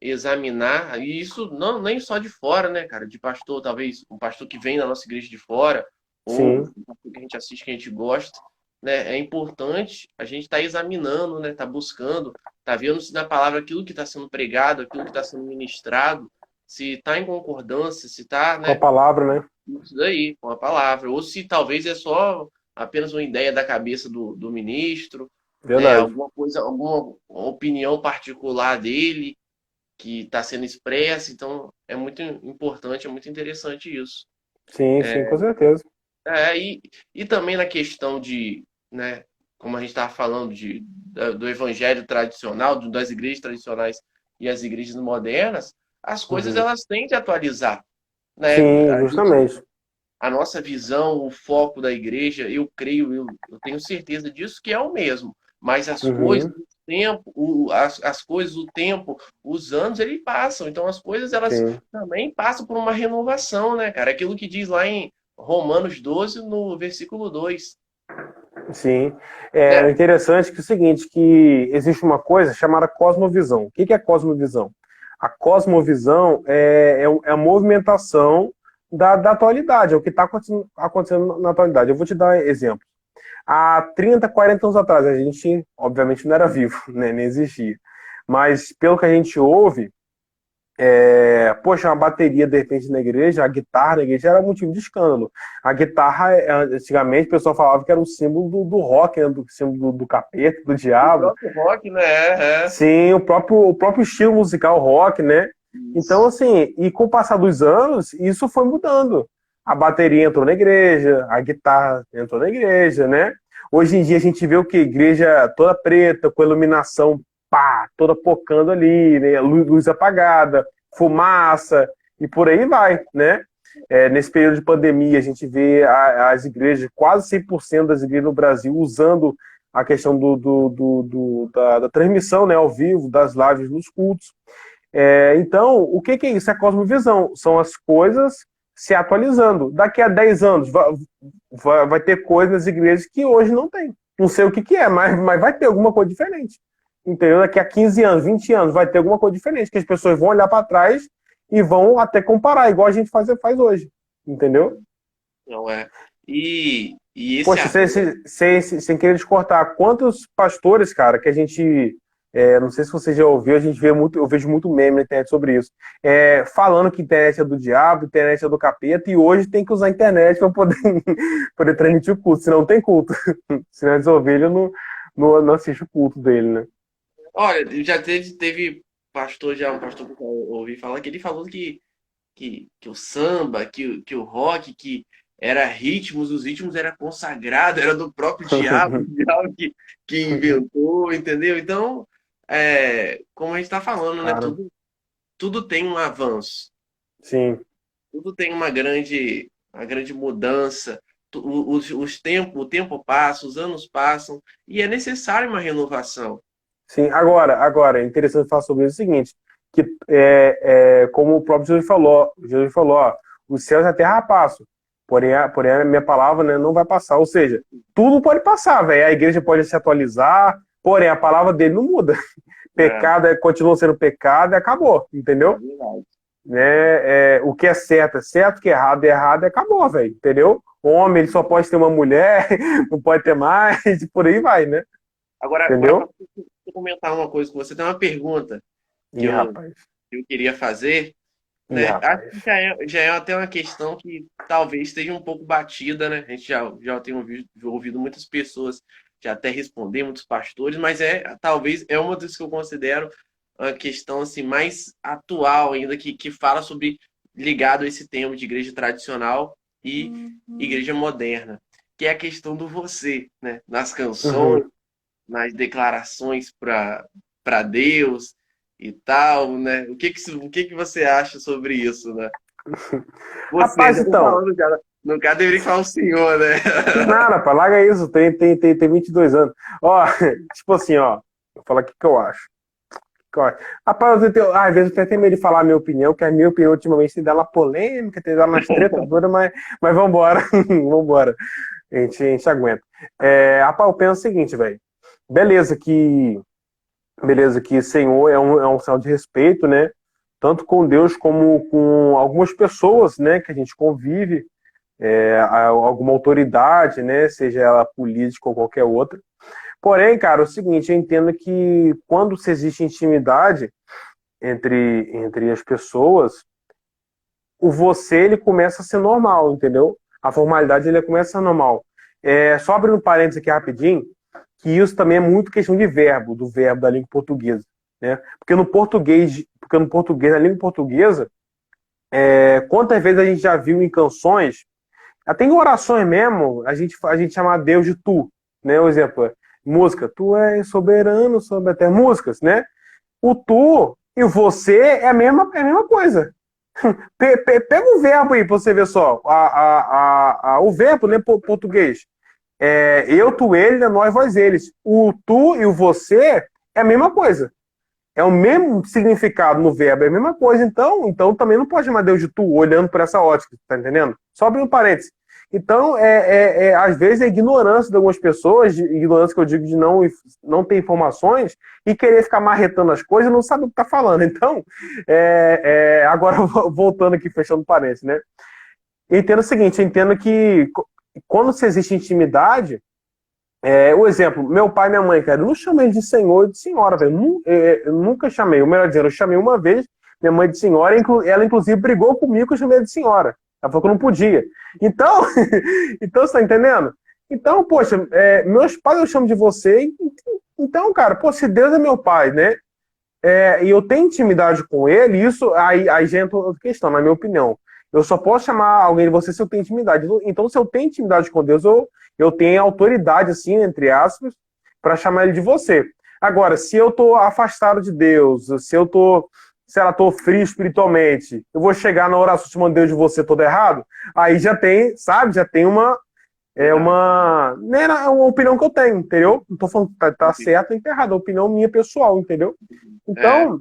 examinar, e isso não nem só de fora, né, cara, de pastor, talvez um pastor que vem da nossa igreja de fora, ou Sim, um pastor que a gente assiste, que a gente gosta, né, é importante a gente estar examinando, né, tá buscando, tá vendo se na palavra aquilo que está sendo pregado, aquilo que está sendo ministrado, se está em concordância, se está, com a né, palavra, né? isso daí, com a palavra, ou se talvez é só apenas uma ideia da cabeça do ministro, né, Verdade. alguma coisa, alguma opinião particular dele, que está sendo expressa, então é muito importante, é muito interessante isso. Sim, sim, com certeza. É, e também na questão de, né, como a gente estava falando do evangelho tradicional, das igrejas tradicionais e as igrejas modernas, as coisas Uhum. elas têm que atualizar, né? Sim, justamente. A nossa visão, o foco da igreja, eu creio, eu tenho certeza disso que é o mesmo. Mas as coisas, Uhum. o tempo, as coisas, o tempo, os anos, eles passam. Então as coisas, elas Sim, também passam por uma renovação, né, cara? Aquilo que diz lá em Romanos 12, no versículo 2, sim. É né? interessante que é o seguinte, que existe uma coisa chamada cosmovisão. O que é a cosmovisão? A cosmovisão é a movimentação da atualidade, é o que está acontecendo na atualidade. Eu vou te dar exemplo. Há 30, 40 anos atrás, a gente, obviamente, não era vivo, né? Nem existia. Mas, pelo que a gente ouve, poxa, uma bateria de repente na igreja, a guitarra na igreja era motivo de escândalo. A guitarra, antigamente, o pessoal falava que era o símbolo do rock, né? Do símbolo do capeta, do Do diabo. próprio rock, né? É. Sim, o próprio estilo musical rock, né? Então, Isso. assim, e com o passar dos anos, isso foi mudando. A bateria entrou na igreja, a guitarra entrou na igreja, né? Hoje em dia a gente vê o que? Igreja toda preta, com iluminação, pá, toda pocando ali, né? Luz apagada, fumaça, e por aí vai, né? Nesse período de pandemia, a gente vê as igrejas, quase 100% das igrejas no Brasil, usando a questão da transmissão, né, ao vivo, das lives nos cultos. Então, o que é isso? É a cosmovisão. São as coisas se atualizando. Daqui a 10 anos vai ter coisas nas igrejas que hoje não tem. Não sei o que é, mas vai ter alguma coisa diferente. Entendeu? Daqui a 15 anos, 20 anos, vai ter alguma coisa diferente, que as pessoas vão olhar para trás e vão até comparar, igual a gente faz hoje. Entendeu? Não é. E esse Poxa, avanço. sem querer te cortar, quantos pastores, cara, que a gente. Não sei se você já ouviu, a gente vê muito, eu vejo muito meme na internet sobre isso. Falando que internet é do diabo, internet é do capeta, e hoje tem que usar a internet para poder, poder transmitir o culto, senão não tem culto. Senão as ovelhas não assiste o culto dele, né? Olha, já teve pastor, já um pastor que eu ouvi falar, que ele falou que o samba, que o rock, que era ritmos, os ritmos era consagrado, era do próprio diabo, o diabo que inventou, entendeu? Então, como a gente está falando, né? Cara, Tudo tem um avanço, sim. tudo tem uma grande mudança. O tempo passa, os anos passam, e é necessário uma renovação. Sim, agora, é interessante falar sobre isso o seguinte, que como o próprio Jesus falou, ó, os céus e a terra passam, porém a minha palavra, né, não vai passar, ou seja, tudo pode passar, velho, a igreja pode se atualizar, porém a palavra dele não muda, É, pecado continua sendo pecado e acabou, é entendeu? verdade. né? O que é certo, o que é errado, e acabou, velho, entendeu? O homem ele só pode ter uma mulher, não pode ter mais, e por aí vai, né? Agora para Entendeu? comentar uma coisa com você, tem uma pergunta que Ih, rapaz. que eu queria fazer, Ih, né? Acho rapaz. que já é até uma questão que talvez esteja um pouco batida, né? A gente já tem ouvido muitas pessoas já até responder, muitos pastores, mas talvez é uma das que eu considero uma questão assim mais atual ainda que fala sobre ligado a esse tema de igreja tradicional e igreja moderna, que é a questão do você, né? Nas canções, Uhum. nas declarações para Deus e tal, né? O que que você acha sobre isso, né? Você, Rapaz, já tô então, falando, cara. No caso, deveria falar o senhor, né? que nada, rapaz, larga isso, tem 22 anos. Ó, tipo assim, ó, vou falar o que que eu acho. Rapaz, às vezes eu até tenho medo de falar a minha opinião, que a minha opinião ultimamente tem dado uma polêmica, tem dado umas tretas duras, mas vambora, vambora. A gente aguenta. Rapaz, eu penso o seguinte, velho. Beleza que, beleza que Senhor é um sinal de respeito, né? Tanto com Deus como com algumas pessoas, né? Que a gente convive, alguma autoridade, né? Seja ela política ou qualquer outra. Porém, cara, é o seguinte, eu entendo que quando se existe intimidade entre as pessoas, o você ele começa a ser normal, entendeu? A formalidade ele começa a ser normal. Só abrindo um parênteses aqui rapidinho, que isso também é muito questão de verbo, do verbo da língua portuguesa, né? Porque no português, na língua portuguesa, quantas vezes a gente já viu em canções, até em orações mesmo, a gente chama Deus de tu, né? O exemplo é música, tu és soberano sobre a terra, músicas, né? O tu e o você é a mesma coisa. Pega o verbo aí pra você ver só. O verbo, né, português. Eu, tu, ele, nós, vós, eles. O tu e o você é a mesma coisa. É o mesmo significado no verbo, é a mesma coisa. Então também não pode chamar Deus de tu, olhando por essa ótica, tá entendendo? Só abrindo um parênteses. Então, às vezes, a ignorância de algumas pessoas, ignorância que eu digo de não ter informações e querer ficar marretando as coisas, não sabe o que está falando. Então, agora voltando aqui, fechando parênteses, né? Eu entendo o seguinte, eu entendo que quando se existe intimidade, o exemplo, meu pai e minha mãe, cara, eu não chamei de senhor e de senhora, velho. Eu nunca chamei. O melhor dizendo, eu chamei uma vez minha mãe de senhora, ela inclusive brigou comigo que eu chamei de senhora. Ela falou que eu não podia. Então, então você tá entendendo? Então, poxa, meus pais eu chamo de você. Então, cara, pô, se Deus é meu pai, né? E eu tenho intimidade com ele, isso aí já entra outra questão, na minha opinião. Eu só posso chamar alguém de você se eu tenho intimidade. Então, se eu tenho intimidade com Deus, eu tenho autoridade, assim, entre aspas, para chamar ele de você. Agora, se eu tô afastado de Deus, se eu tô, sei lá, tô frio espiritualmente, eu vou chegar na oração chamando Deus de você todo errado, aí já tem, sabe, já tem Verdade. né, é uma opinião que eu tenho, entendeu? Não tô falando que tá certo ou tá errado, é uma opinião minha pessoal, entendeu? É, Então,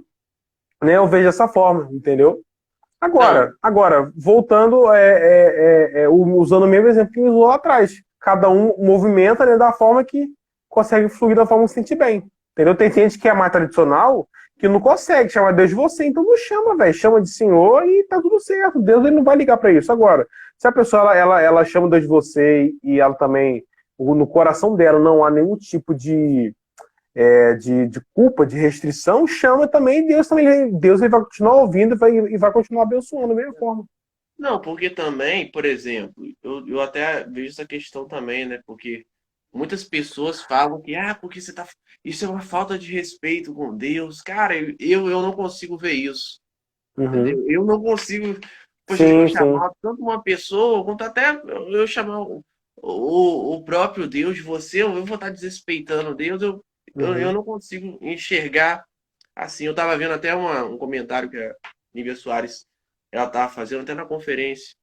né, eu vejo dessa forma, entendeu? não, Agora voltando, usando o mesmo exemplo que me usou lá atrás. Cada um movimenta, né, da forma que consegue fluir da forma que se sente bem. Entendeu? Tem gente que é mais tradicional que não consegue chamar Deus de você, então não chama, velho. Chama de Senhor e tá tudo certo. Deus ele não vai ligar para isso. Agora, se a pessoa ela chama Deus de você e ela também, no coração dela, não há nenhum tipo de culpa, de restrição, chama também, Deus ele vai continuar ouvindo e vai continuar abençoando da mesma forma. não, porque também, por exemplo, eu até vejo essa questão também, né? Porque muitas pessoas falam que, porque você tá. Isso é uma falta de respeito com Deus. Cara, eu não consigo ver isso. Uhum. Entendeu? Eu não consigo, poxa, eu Sim, sim. chamar tanto uma pessoa, quanto até eu chamar o próprio Deus de você, eu vou estar desrespeitando Deus, eu Uhum. não consigo enxergar assim. Eu estava vendo até um comentário que a Nívia Soares ela estava fazendo até na conferência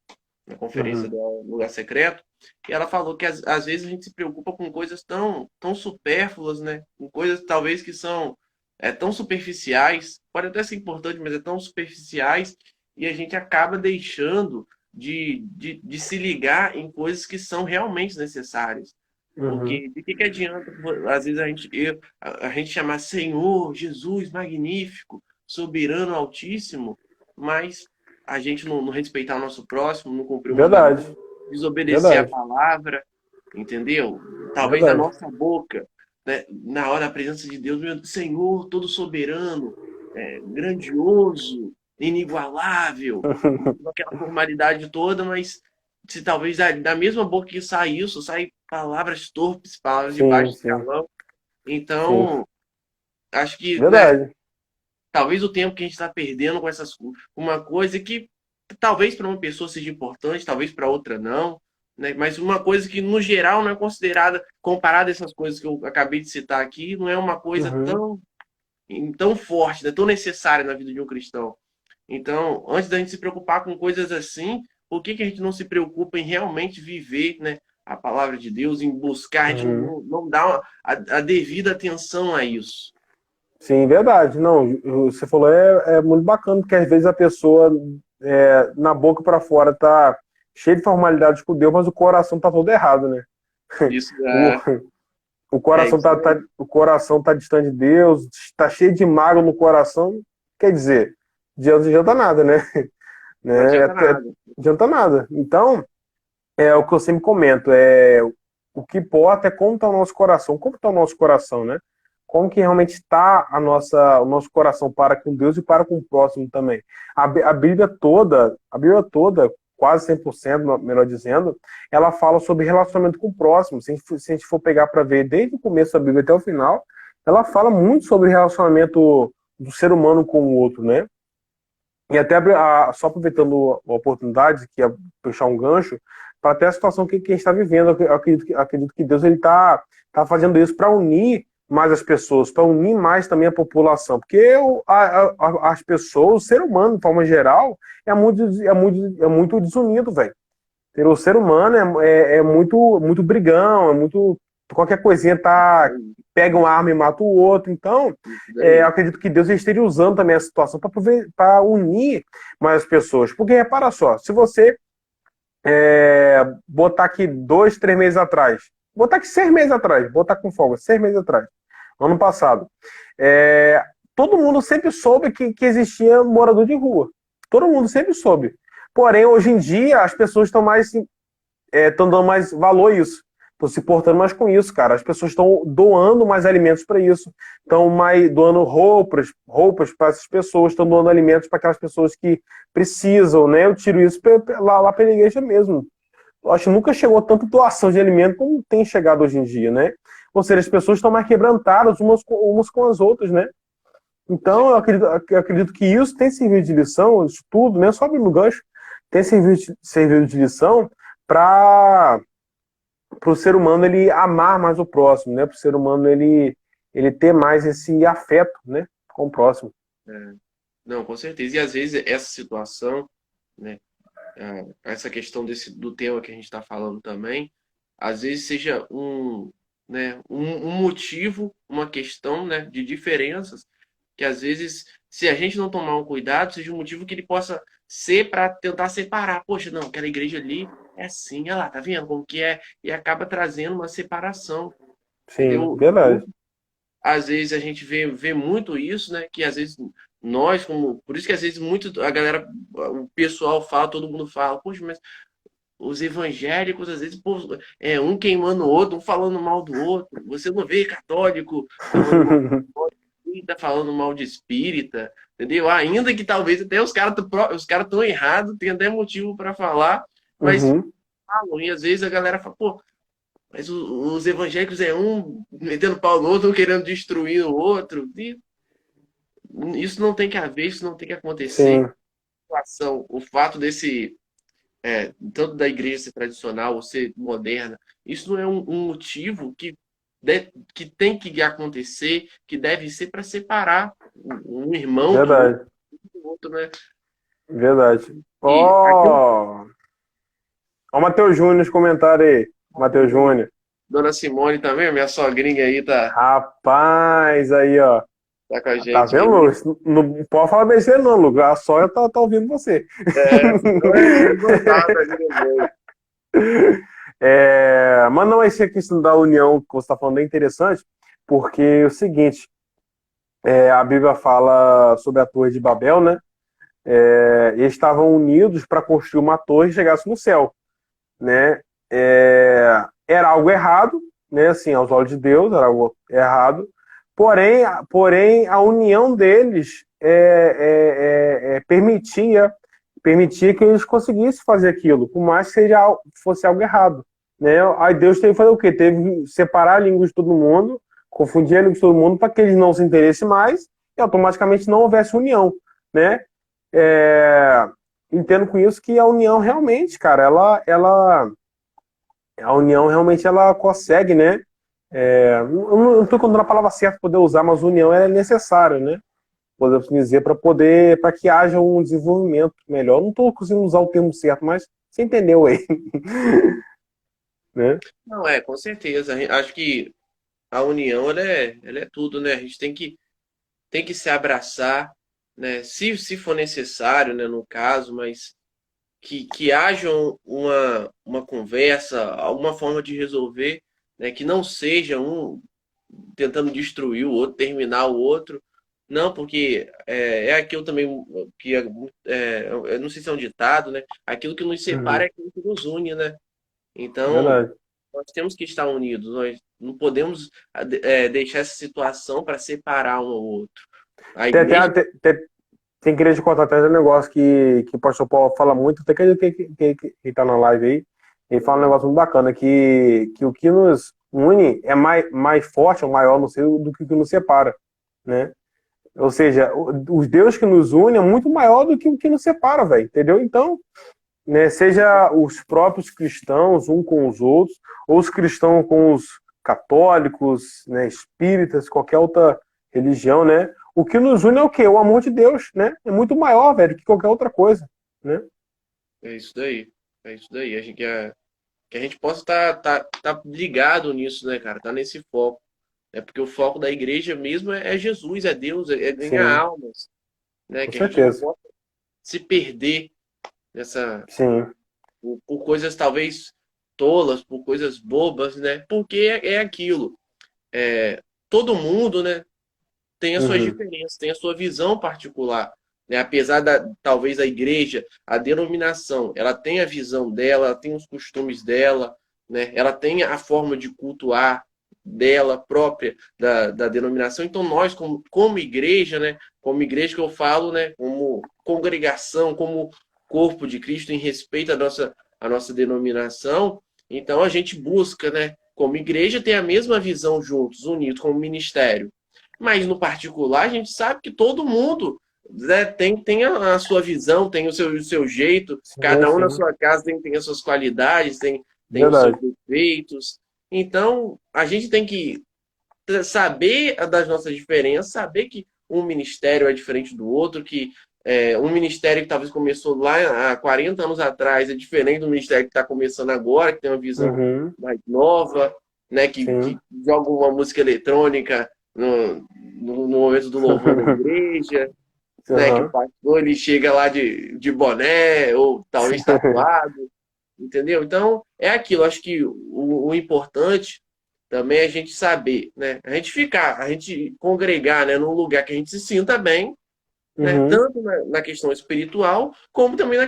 Uhum. do Lugar Secreto, e ela falou que às vezes a gente se preocupa com coisas tão supérfluas, né? Com coisas talvez que são tão superficiais, pode até ser importante, mas é tão superficiais, e a gente acaba deixando de se ligar em coisas que são realmente necessárias. Uhum. Porque de que adianta, às vezes, a gente chamar Senhor, Jesus, magnífico, soberano, altíssimo, mas a gente não respeitar o nosso próximo, não cumprir o Verdade, mandamento, desobedecer a verdade, palavra, entendeu? Talvez a verdade. nossa boca, né, na hora da presença de Deus, meu Senhor, todo soberano, grandioso, inigualável, aquela formalidade toda, mas se talvez da mesma boca que sai isso, sai palavras torpes, palavras de Sim, baixo sim, escalão. sim. Então, acho que, né, Verdade. talvez o tempo que a gente está perdendo com uma coisa que talvez para uma pessoa seja importante, talvez para outra não, né? Mas uma coisa que no geral não é considerada, comparada a essas coisas que eu acabei de citar aqui, não é uma coisa Uhum, tão forte, né? Tão necessária na vida de um cristão. Então, antes da gente se preocupar com coisas assim, por que a gente não se preocupa em realmente viver, né, a palavra de Deus, em buscar, a gente uhum. não dá a devida atenção a isso. Sim, verdade. Não, você falou é muito bacana, porque às vezes a pessoa na boca para fora tá cheia de formalidades com Deus, mas o coração tá todo errado, né? Isso O, é, o é coração isso tá, aí. o coração tá distante de Deus, tá cheio de mágoa no coração, quer dizer, adianta nada, né? Não Né? adianta nada. Adianta nada. Então, é o que eu sempre comento, o que importa é como está o nosso coração, como está o nosso coração, né? Como que realmente está o nosso coração para com Deus e para com o próximo também. A Bíblia toda, quase 100%, melhor dizendo, ela fala sobre relacionamento com o próximo. Se a gente for pegar para ver desde o começo da Bíblia até o final, ela fala muito sobre relacionamento do ser humano com o outro, né? E até só aproveitando a oportunidade, que é puxar um gancho, para até a situação que a gente está vivendo, eu acredito que Deus ele tá fazendo isso para unir mais as pessoas, para unir mais também a população, porque as pessoas, o ser humano, de forma geral, é muito desunido, velho. O ser humano é muito brigão, é muito. Qualquer coisinha pega uma arma e mata o outro. Então, Isso eu daí. acredito que Deus esteja usando também a situação para unir mais as pessoas. Porque, repara só, se você botar aqui 2, 3 meses atrás, botar aqui 6 meses atrás, botar com folga, 6 meses atrás, ano passado, é, todo mundo sempre soube que existia morador de rua. Todo mundo sempre soube. Porém, hoje em dia, as pessoas estão dando mais valor a isso. Estão se portando mais com isso, cara. As pessoas estão doando mais alimentos para isso. Estão mais doando roupas para essas pessoas, estão doando alimentos para aquelas pessoas que precisam, né? Eu tiro isso lá pela igreja mesmo. Eu acho que nunca chegou tanta doação de alimento como tem chegado hoje em dia, né? Ou seja, as pessoas estão mais quebrantadas umas com as outras, né? Com Então, certeza. eu acredito que isso tem servido de lição, isso tudo, né? Só no gancho, tem servido de lição para o ser humano ele amar mais o próximo, né? Para o ser humano ele ter mais esse afeto, né? Com o próximo. É. Não, com certeza. E às vezes essa situação, né, essa questão do tema que a gente está falando também, às vezes seja um motivo, uma questão, né, de diferenças, que às vezes, se a gente não tomar um cuidado, seja um motivo que ele possa ser para tentar separar. Poxa, não, aquela igreja ali é assim, olha lá, tá vendo como que é? E acaba trazendo uma separação, Sim, entendeu? verdade. Às vezes a gente vê muito isso, né? Que às vezes nós, como. Por isso que às vezes muito a galera, o pessoal fala, todo mundo fala, poxa, mas os evangélicos, às vezes, pô, um queimando o outro, um falando mal do outro. Você não vê católico falando mal de espírita, falando mal de espírita, entendeu? Ainda que talvez até os cara tão errados, tem até motivo para falar, mas Uhum, falam, e às vezes a galera fala, pô, mas os evangélicos é um metendo pau no outro, um querendo destruir o outro. E isso não tem que haver, isso não tem que acontecer. sim, O fato tanto da igreja ser tradicional ou ser moderna, isso não é um motivo que tem que acontecer, que deve ser para separar um irmão verdade, do outro, né? verdade. E aquilo, Ó o Matheus Júnior nos comentários aí. Matheus Júnior. Dona Simone também, a minha sogrinha aí Rapaz, aí, ó. tá com a Tá gente vendo, aí. Lucas? Não pode falar besteira, não, Lucas. A sogra tá ouvindo você. Então ele gostava da vida dele. Mas não, essa questão da união que você está falando é interessante, porque é o seguinte, a Bíblia fala sobre a Torre de Babel, né? eles estavam unidos para construir uma torre que chegasse no céu, né? Era algo errado, né? Assim, aos olhos de Deus, era algo errado. Porém, a união deles permitia que eles conseguissem fazer aquilo, por mais que fosse algo errado, né? Aí Deus teve que fazer o quê? Teve que separar a língua de todo mundo, confundir a língua de todo mundo para que eles não se interessem mais e automaticamente não houvesse união, né? É, Entendo com isso que a união realmente, cara, a união realmente ela consegue, né? Eu não estou encontrando a palavra certa para poder usar, mas união é necessária, né? Podemos dizer para que haja um desenvolvimento melhor. Não estou conseguindo usar o termo certo, mas você entendeu aí, né? Não, com certeza. Acho que a união, ela é tudo, né? A gente tem que se abraçar, né? Se for necessário, né, no caso, mas que haja uma conversa, alguma forma de resolver, né? Que não seja um tentando destruir o outro, terminar o outro. Não, porque é aquilo também que eu não sei se é um ditado, né? Aquilo que nos separa Uhum. é aquilo que nos une, né? Então, Verdade. nós temos que estar unidos. Nós não podemos deixar essa situação para separar um ao outro. A Tem, igreja, tem querer te contar até um negócio que o pastor Paulo fala muito, até que ele que tá na live aí, ele fala um negócio muito bacana, que o que nos une é mais forte, ou maior, não sei, do que o que nos separa, né? Ou seja, os Deus que nos une é muito maior do que o que nos separa, velho, entendeu? Então, né, seja os próprios cristãos um com os outros, ou os cristãos com os católicos, né, espíritas, qualquer outra religião, né? O que nos une é o quê? O amor de Deus, né? É muito maior, velho, que qualquer outra coisa, né? é isso daí. É isso daí. Que a gente possa tá ligado nisso, né, cara? Tá nesse foco. É porque o foco da igreja mesmo é Jesus, é Deus, é ganhar Sim, almas, né? com Que a gente não certeza. pode se perder nessa Sim. por coisas talvez tolas, por coisas bobas, né? Porque é aquilo. Todo mundo, né, tem as suas Uhum. diferenças, tem a sua visão particular. Né? Apesar da, talvez, a igreja, a denominação, ela tem a visão dela, ela tem os costumes dela, né? Ela tem a forma de cultuar dela própria, da denominação. Então, nós, como igreja, né? Como igreja que eu falo, né? Como congregação, como corpo de Cristo, em respeito à nossa denominação, então a gente busca, né? Como igreja, ter a mesma visão juntos, unidos, como ministério. Mas no particular, a gente sabe que todo mundo, né, tem a sua visão, tem o seu jeito, Sim, cada um na sim. sua casa tem as suas qualidades, tem os seus Verdade. defeitos. Então, a gente tem que saber das nossas diferenças, saber que um ministério é diferente do outro, que um ministério que talvez começou lá há 40 anos atrás é diferente do ministério que está começando agora, que tem uma visão Uhum. mais nova, né, que Sim. joga uma música eletrônica no momento do louvor na igreja, né, que o Uhum. pastor ele chega lá de boné ou talvez tatuado, entendeu? Então, é aquilo. Acho que o importante também é a gente saber, né? A gente congregar, né, num lugar que a gente se sinta bem, né? Uhum. Tanto na questão espiritual, como também na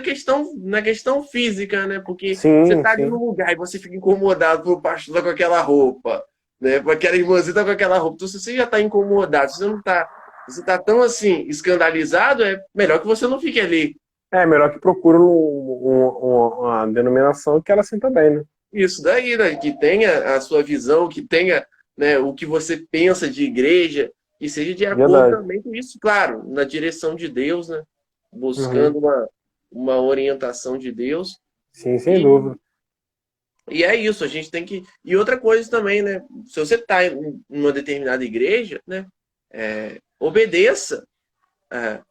questão física, né? Porque você Sim, tá ali no sim. lugar e você fica incomodado por o pastor tá com aquela roupa, né? Por aquela irmãzinha tá com aquela roupa. Então, se você já tá incomodado, se você não tá, você tá tão assim, escandalizado, é melhor que você não fique ali. É melhor que procure uma denominação que ela sinta bem, né? Isso daí, né? Que tenha a sua visão, que tenha, né, o que você pensa de igreja, que seja de acordo Verdade. também com isso, claro, na direção de Deus, né? Uhum. Buscando uma orientação de Deus. Sim, sem E, dúvida. e é isso, a gente tem que. E outra coisa também, né? Se você está em uma determinada igreja, né? Obedeça,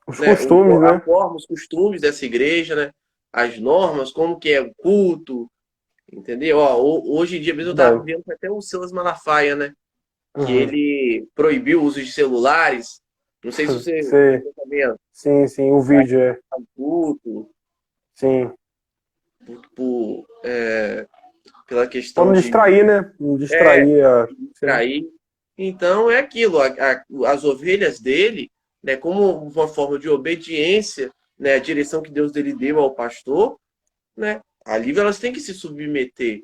Os né? costumes, A né? forma, os costumes dessa igreja, né? As normas, como que é o culto, entendeu? Ó, hoje em dia mesmo eu estava Verdade. vendo que até o Silas Malafaia, né? Que Uhum. ele proibiu o uso de celulares. Não sei se você Sei. ficou sabendo. Sim, sim, o vídeo é. Culto, Sim. pela Pra questão não distrair, né? Não é, distrair sim. distrair. Então é aquilo, as ovelhas dele, né, como uma forma de obediência, né, a direção que Deus dele deu ao pastor, né, ali elas têm que se submeter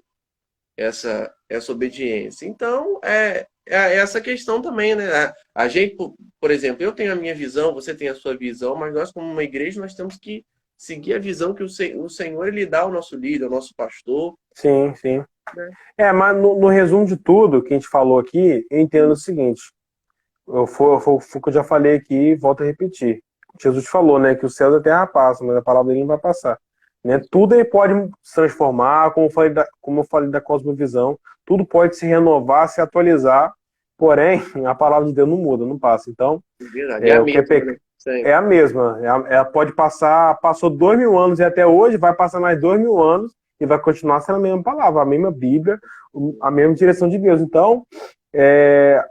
essa obediência. Então, é essa questão também, né? A gente, por exemplo, eu tenho a minha visão, você tem a sua visão, mas nós, como uma igreja, nós temos que seguir a visão que o Senhor ele dá ao nosso líder, ao nosso pastor, Sim, sim. né? Mas no resumo de tudo que a gente falou aqui, eu entendo o seguinte. Foi o que eu já falei aqui e volto a repetir. Jesus falou, né, que o céu e a terra passam, mas a palavra dele não vai passar. Né? Tudo aí pode se transformar, como eu falei da cosmovisão, tudo pode se renovar, se atualizar, porém, a palavra de Deus não muda, não passa. Então, É verdade, é a o que mesma, né? é a mesma. Pode passar, passou 2000 anos e até hoje, vai passar mais 2000 anos e vai continuar sendo a mesma palavra, a mesma Bíblia, a mesma direção de Deus. Então,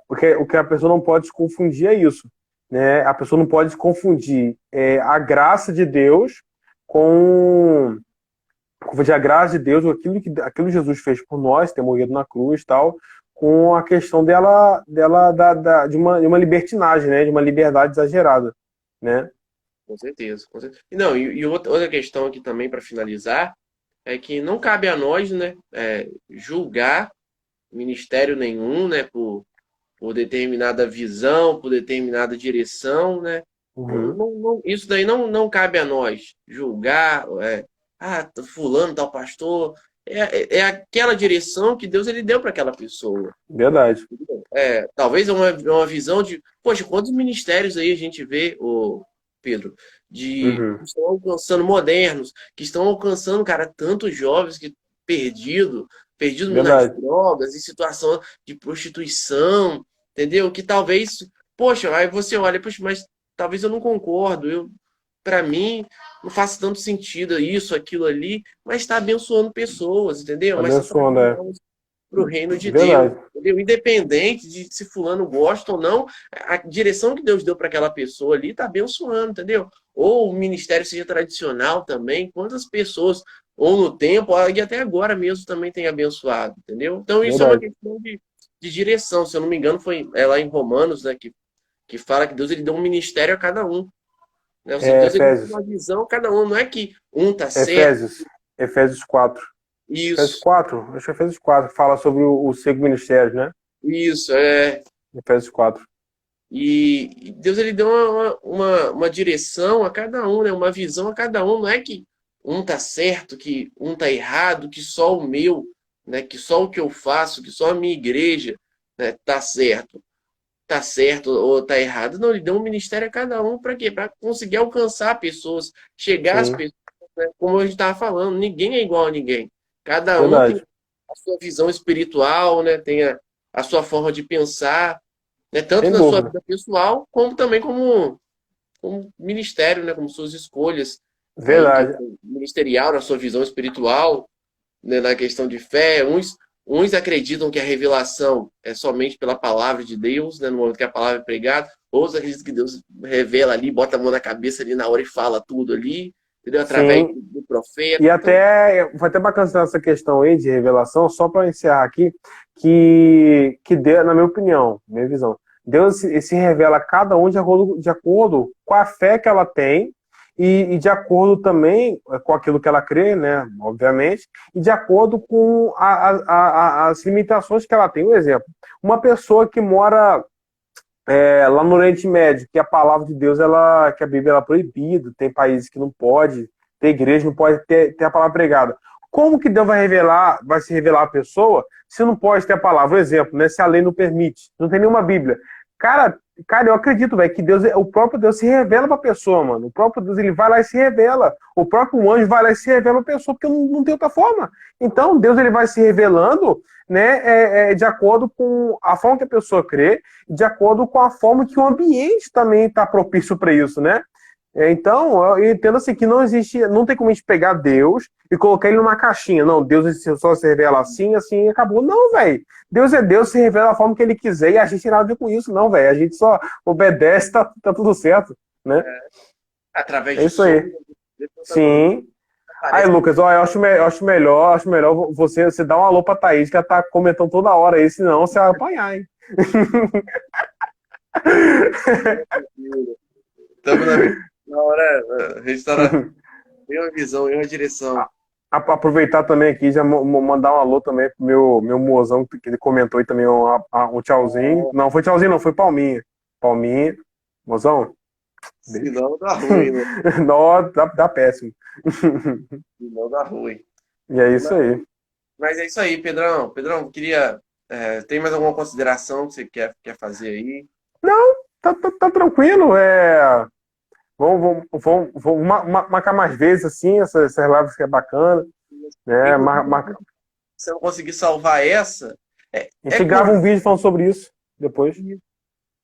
o que a pessoa não pode confundir é isso. Né? A pessoa não pode confundir a graça de Deus com confundir a graça de Deus, aquilo que Jesus fez por nós, ter morrido na cruz e tal, com a questão de uma libertinagem, né? De uma liberdade exagerada. Né? Com certeza, com certeza. Não, e outra questão aqui também para finalizar é que não cabe a nós, né, julgar ministério nenhum, né, por determinada visão, por determinada direção, né? Uhum. Isso daí não cabe a nós julgar, fulano, tal pastor. É aquela direção que Deus ele deu para aquela pessoa. Verdade. Talvez uma visão de, poxa, quantos ministérios aí a gente vê, Pedro, Uhum. que estão alcançando modernos, que estão alcançando, cara, tantos jovens que perdido nas Verdade. drogas, em situação de prostituição, entendeu? Que talvez, poxa, aí você olha, poxa, mas talvez eu não concordo, para mim não faz tanto sentido isso, aquilo ali, mas está abençoando pessoas, entendeu? Mas está Abençoando, trazendo para o reino de Deus, Verdade. entendeu? Independente de se fulano gosta ou não, a direção que Deus deu para aquela pessoa ali está abençoando, entendeu? Ou o ministério seja tradicional também, quantas pessoas, ou no tempo, e até agora mesmo também tem abençoado, entendeu? Então isso é uma Verdade. questão de direção, se eu não me engano, foi lá em Romanos, né, que fala que Deus ele deu um ministério a cada um. Né? Ou seja, Deus ele deu Efésios. uma visão a cada um, não é que um tá certo, Efésios. Efésios 4. Efésios isso, 4, acho que Efésios 4 fala sobre o cego ministério, né? isso, Efésios 4. E Deus ele deu uma direção a cada um, né? Uma visão a cada um. Não é que um tá certo, que um tá errado, que só o meu, né? Que só o que eu faço, que só a minha igreja, né? Tá certo ou tá errado. Não, ele deu um ministério a cada um para quê? Para conseguir alcançar pessoas, chegar às Sim, pessoas, né? Como a gente estava falando, ninguém é igual a ninguém. Cada um tem verdade. a sua visão espiritual, né? Tem a sua forma de pensar, né? Tanto Sem na sua dúvida. vida pessoal, como também como ministério, né? Como suas escolhas aí em Verdade. questão ministerial, na sua visão espiritual, né? Na questão de fé. Uns acreditam que a revelação é somente pela palavra de Deus, né? No momento que a palavra é pregada. Outros acreditam que Deus revela ali, bota a mão na cabeça ali na hora e fala tudo ali, entendeu? Através Sim. do profeta. E Então, foi até bacana citar essa questão aí de revelação, só para encerrar aqui, que Deus, na minha opinião, minha visão, Deus se revela a cada um de acordo com a fé que ela tem e de acordo também com aquilo que ela crê, né, obviamente, e de acordo com as limitações que ela tem. Um exemplo, uma pessoa que mora lá no Oriente Médio, que a palavra de Deus, que a Bíblia é proibida, tem países que não pode, tem igreja não pode ter a palavra pregada. Como que Deus vai se revelar a pessoa se não pode ter a palavra? Um exemplo, né? Se a lei não permite, não tem nenhuma Bíblia. Cara, eu acredito, velho, que o próprio Deus se revela pra pessoa, mano. O próprio Deus, ele vai lá e se revela. O próprio anjo vai lá e se revela pra pessoa, porque não tem outra forma. Então, Deus, ele vai se revelando, né, de acordo com a forma que a pessoa crê, de acordo com a forma que o ambiente também está propício para isso, né? Então, eu entendo assim que não existe, não tem como a gente pegar Deus e colocar ele numa caixinha. Não, Deus só se revela assim, assim e acabou. Não, velho. Deus é Deus, se revela da forma que ele quiser e a gente tem nada a ver com isso, não, velho. A gente só obedece, tá tudo certo, né? através É de isso som, aí. Sim. Aí, aparece. Lucas, ó, eu acho melhor você dar um alô pra Thaís, que ela tá comentando toda hora aí, senão você vai apanhar, hein? Estamos na mesma. Na hora, a gente tá na mesma visão, mesma direção. Aproveitar também aqui, já mandar um alô também pro meu mozão, que ele comentou aí também um tchauzinho. Não, foi tchauzinho, não, foi palminha. Palminha. Mozão, beijo. Senão dá ruim, né? Não, dá péssimo. Senão dá ruim. E é isso Mas, aí. mas é isso aí, Pedrão. Pedrão, queria. Tem mais alguma consideração que você quer fazer aí? Não, tá tranquilo. Vamos marcar mais vezes, assim, essas lives que é bacana. Né? Inclusive, se eu não conseguir salvar essa, A é gente grava um curto. vídeo falando sobre isso depois.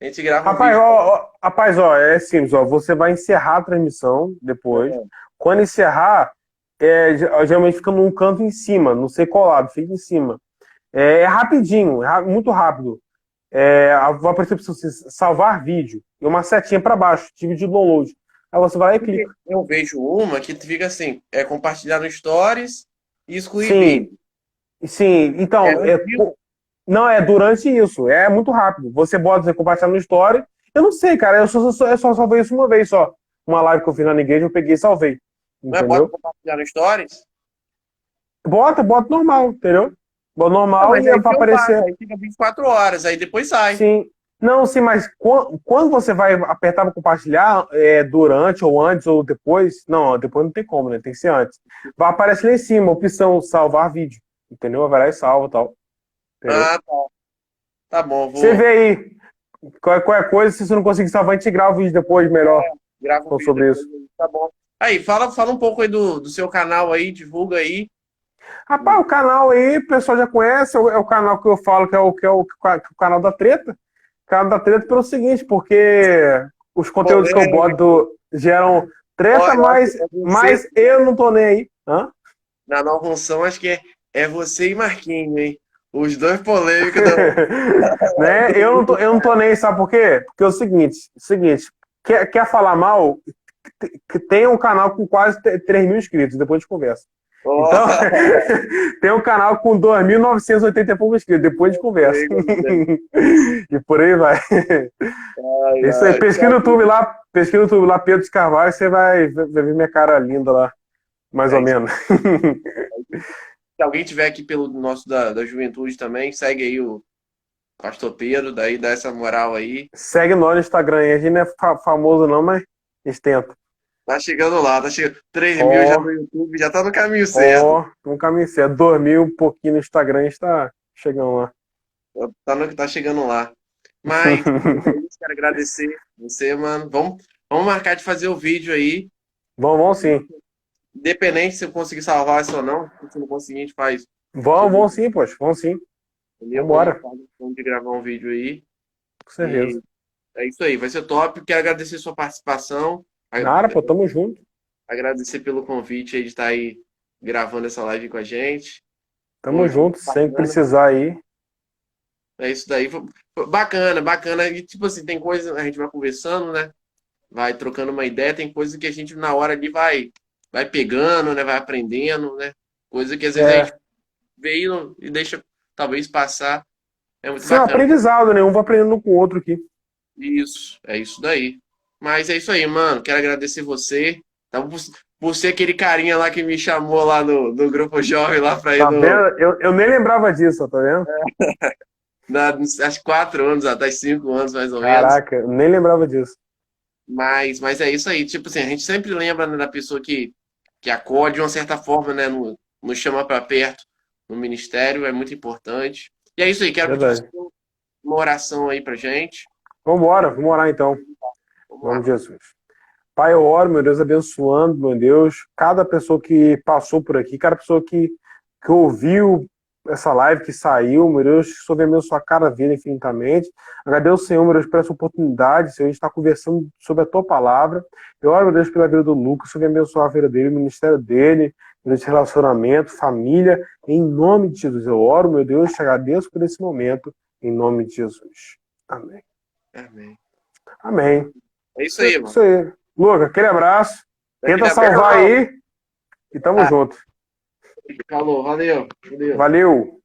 A gente grava um Rapaz, vídeo. é simples, ó. Você vai encerrar a transmissão depois. É, Quando encerrar, geralmente fica num canto em cima, não sei colado, fica em cima. É rapidinho, muito rápido. Vai aparecer para você salvar vídeo e uma setinha para baixo, de vídeo download. Aí você vai lá e porque clica. eu vejo uma que fica assim, compartilhar no Stories e excluir Sim, vídeo. sim. É Então, antes disso? não, é durante isso. É muito rápido. Você bota compartilhar no story. Eu não sei, cara. Eu só salvei isso uma vez só. Uma live que eu fiz na igreja, eu peguei e salvei. Não é bota Entendeu? compartilhar no Stories? Bota normal, entendeu? Bota Não, normal mas e aí vai tem um vácuo, aparecer. aí fica 24 horas, aí depois sai. Sim. Não, sim, mas quando você vai apertar para compartilhar, durante ou antes ou depois, não, depois não tem como, né? Tem que ser antes. Vai aparecer lá em cima, opção salvar vídeo. Entendeu? Vai lá e salva e tal. Entendeu? Ah, tá bom, Você vê vou aí, qualquer coisa, se você não conseguir salvar, a gente grava o vídeo depois melhor gravar um falando vídeo sobre depois, isso. tá bom. Aí, fala um pouco aí do seu canal aí, divulga aí. Rapaz, o canal aí, o pessoal já conhece, é o canal que eu falo que é o canal da treta. O canal da treta pelo seguinte, porque os conteúdos que eu Polêmico. boto geram Ó, treta, eu acho que mas, é você, mas eu não tô nem aí. Hã? na nova função, acho que é você e Marquinhos, hein? Os dois polêmicos Né? Eu não tô nem aí, sabe por quê? Porque é o seguinte, quer falar mal, que tem um canal com quase 3 mil inscritos, depois a gente conversa. Ó, Então, tem um canal com 2.980 e poucos inscritos, depois a gente conversa. sei, gostei. E por aí vai. Ai, Isso aí, ai. pesquisa no YouTube lá, Pedro de Carvalho, você vai ver minha cara linda lá, mais É ou isso. menos. Se alguém tiver aqui pelo nosso da juventude também, segue aí o Pastor Pedro, daí dá essa moral aí. Segue nós no Instagram aí, a gente não é famoso não, mas a gente tenta. Tá chegando lá, tá chegando. 3.000 já Ó, no YouTube, já tá no caminho certo. ó, um caminho certo. 2 mil, um pouquinho no Instagram, a gente tá chegando lá. Tá chegando lá. Mas é isso, quero agradecer você, mano. Vamos marcar de fazer o vídeo aí. Vamos sim. Independente se eu conseguir salvar isso ou não. Se não conseguir, a gente faz Vamos sobre, sim, poxa, vamos sim. entendeu? Vambora, Vamos de gravar um vídeo aí. com certeza. E é isso aí, vai ser top. Quero agradecer sua participação. Nada, pô, tamo junto. Agradecer pelo convite aí de estar aí gravando essa live com a gente. Tamo Pô, foi junto, muito sem bacana. precisar aí. É isso daí. Foi bacana, bacana. E tipo assim, tem coisa, a gente vai conversando, né? Vai trocando uma ideia, tem coisa que a gente na hora ali vai pegando, né? Vai aprendendo, né? Coisa que às vezes a gente É, veio e deixa talvez passar. É muito sem bacana. aprendizado, né? Um vai aprendendo com o outro aqui. Isso, é isso daí. Mas é isso aí, mano. Quero agradecer você. Tá? Por ser aquele carinha lá que me chamou lá no grupo jovem lá pra ir Tá no. vendo? Eu nem lembrava disso, ó, tá vendo? Acho que 4 anos atrás, 5 anos mais ou menos. Caraca, eu nem lembrava disso. Mas é isso aí. Tipo assim, a gente sempre lembra, né, da pessoa que acolhe de uma certa forma, né? Nos chama pra perto no ministério, é muito importante. E é isso aí, quero pedir pra você Verdade. uma oração aí pra gente. Vamos orar então. Em Vamos nome lá. de Jesus. Pai, eu oro, meu Deus, abençoando, meu Deus, cada pessoa que passou por aqui, cada pessoa que ouviu essa live, que saiu, meu Deus, que o Senhor venha abençoar cada vida infinitamente. Agradeço, Senhor, meu Deus, por essa oportunidade, Senhor, de estar conversando sobre a Tua palavra. Eu oro, meu Deus, pela vida do Lucas, o Senhor venha abençoar a vida dele, o ministério dele, meu Deus, relacionamento, família, em nome de Jesus. Eu oro, meu Deus, te agradeço por esse momento, em nome de Jesus. Amém. Amém. Amém. É isso aí, mano. Isso aí. Luca, aquele abraço. Daquele Tenta abraço. salvar aí e tamo junto. Falou, valeu. Valeu. Valeu.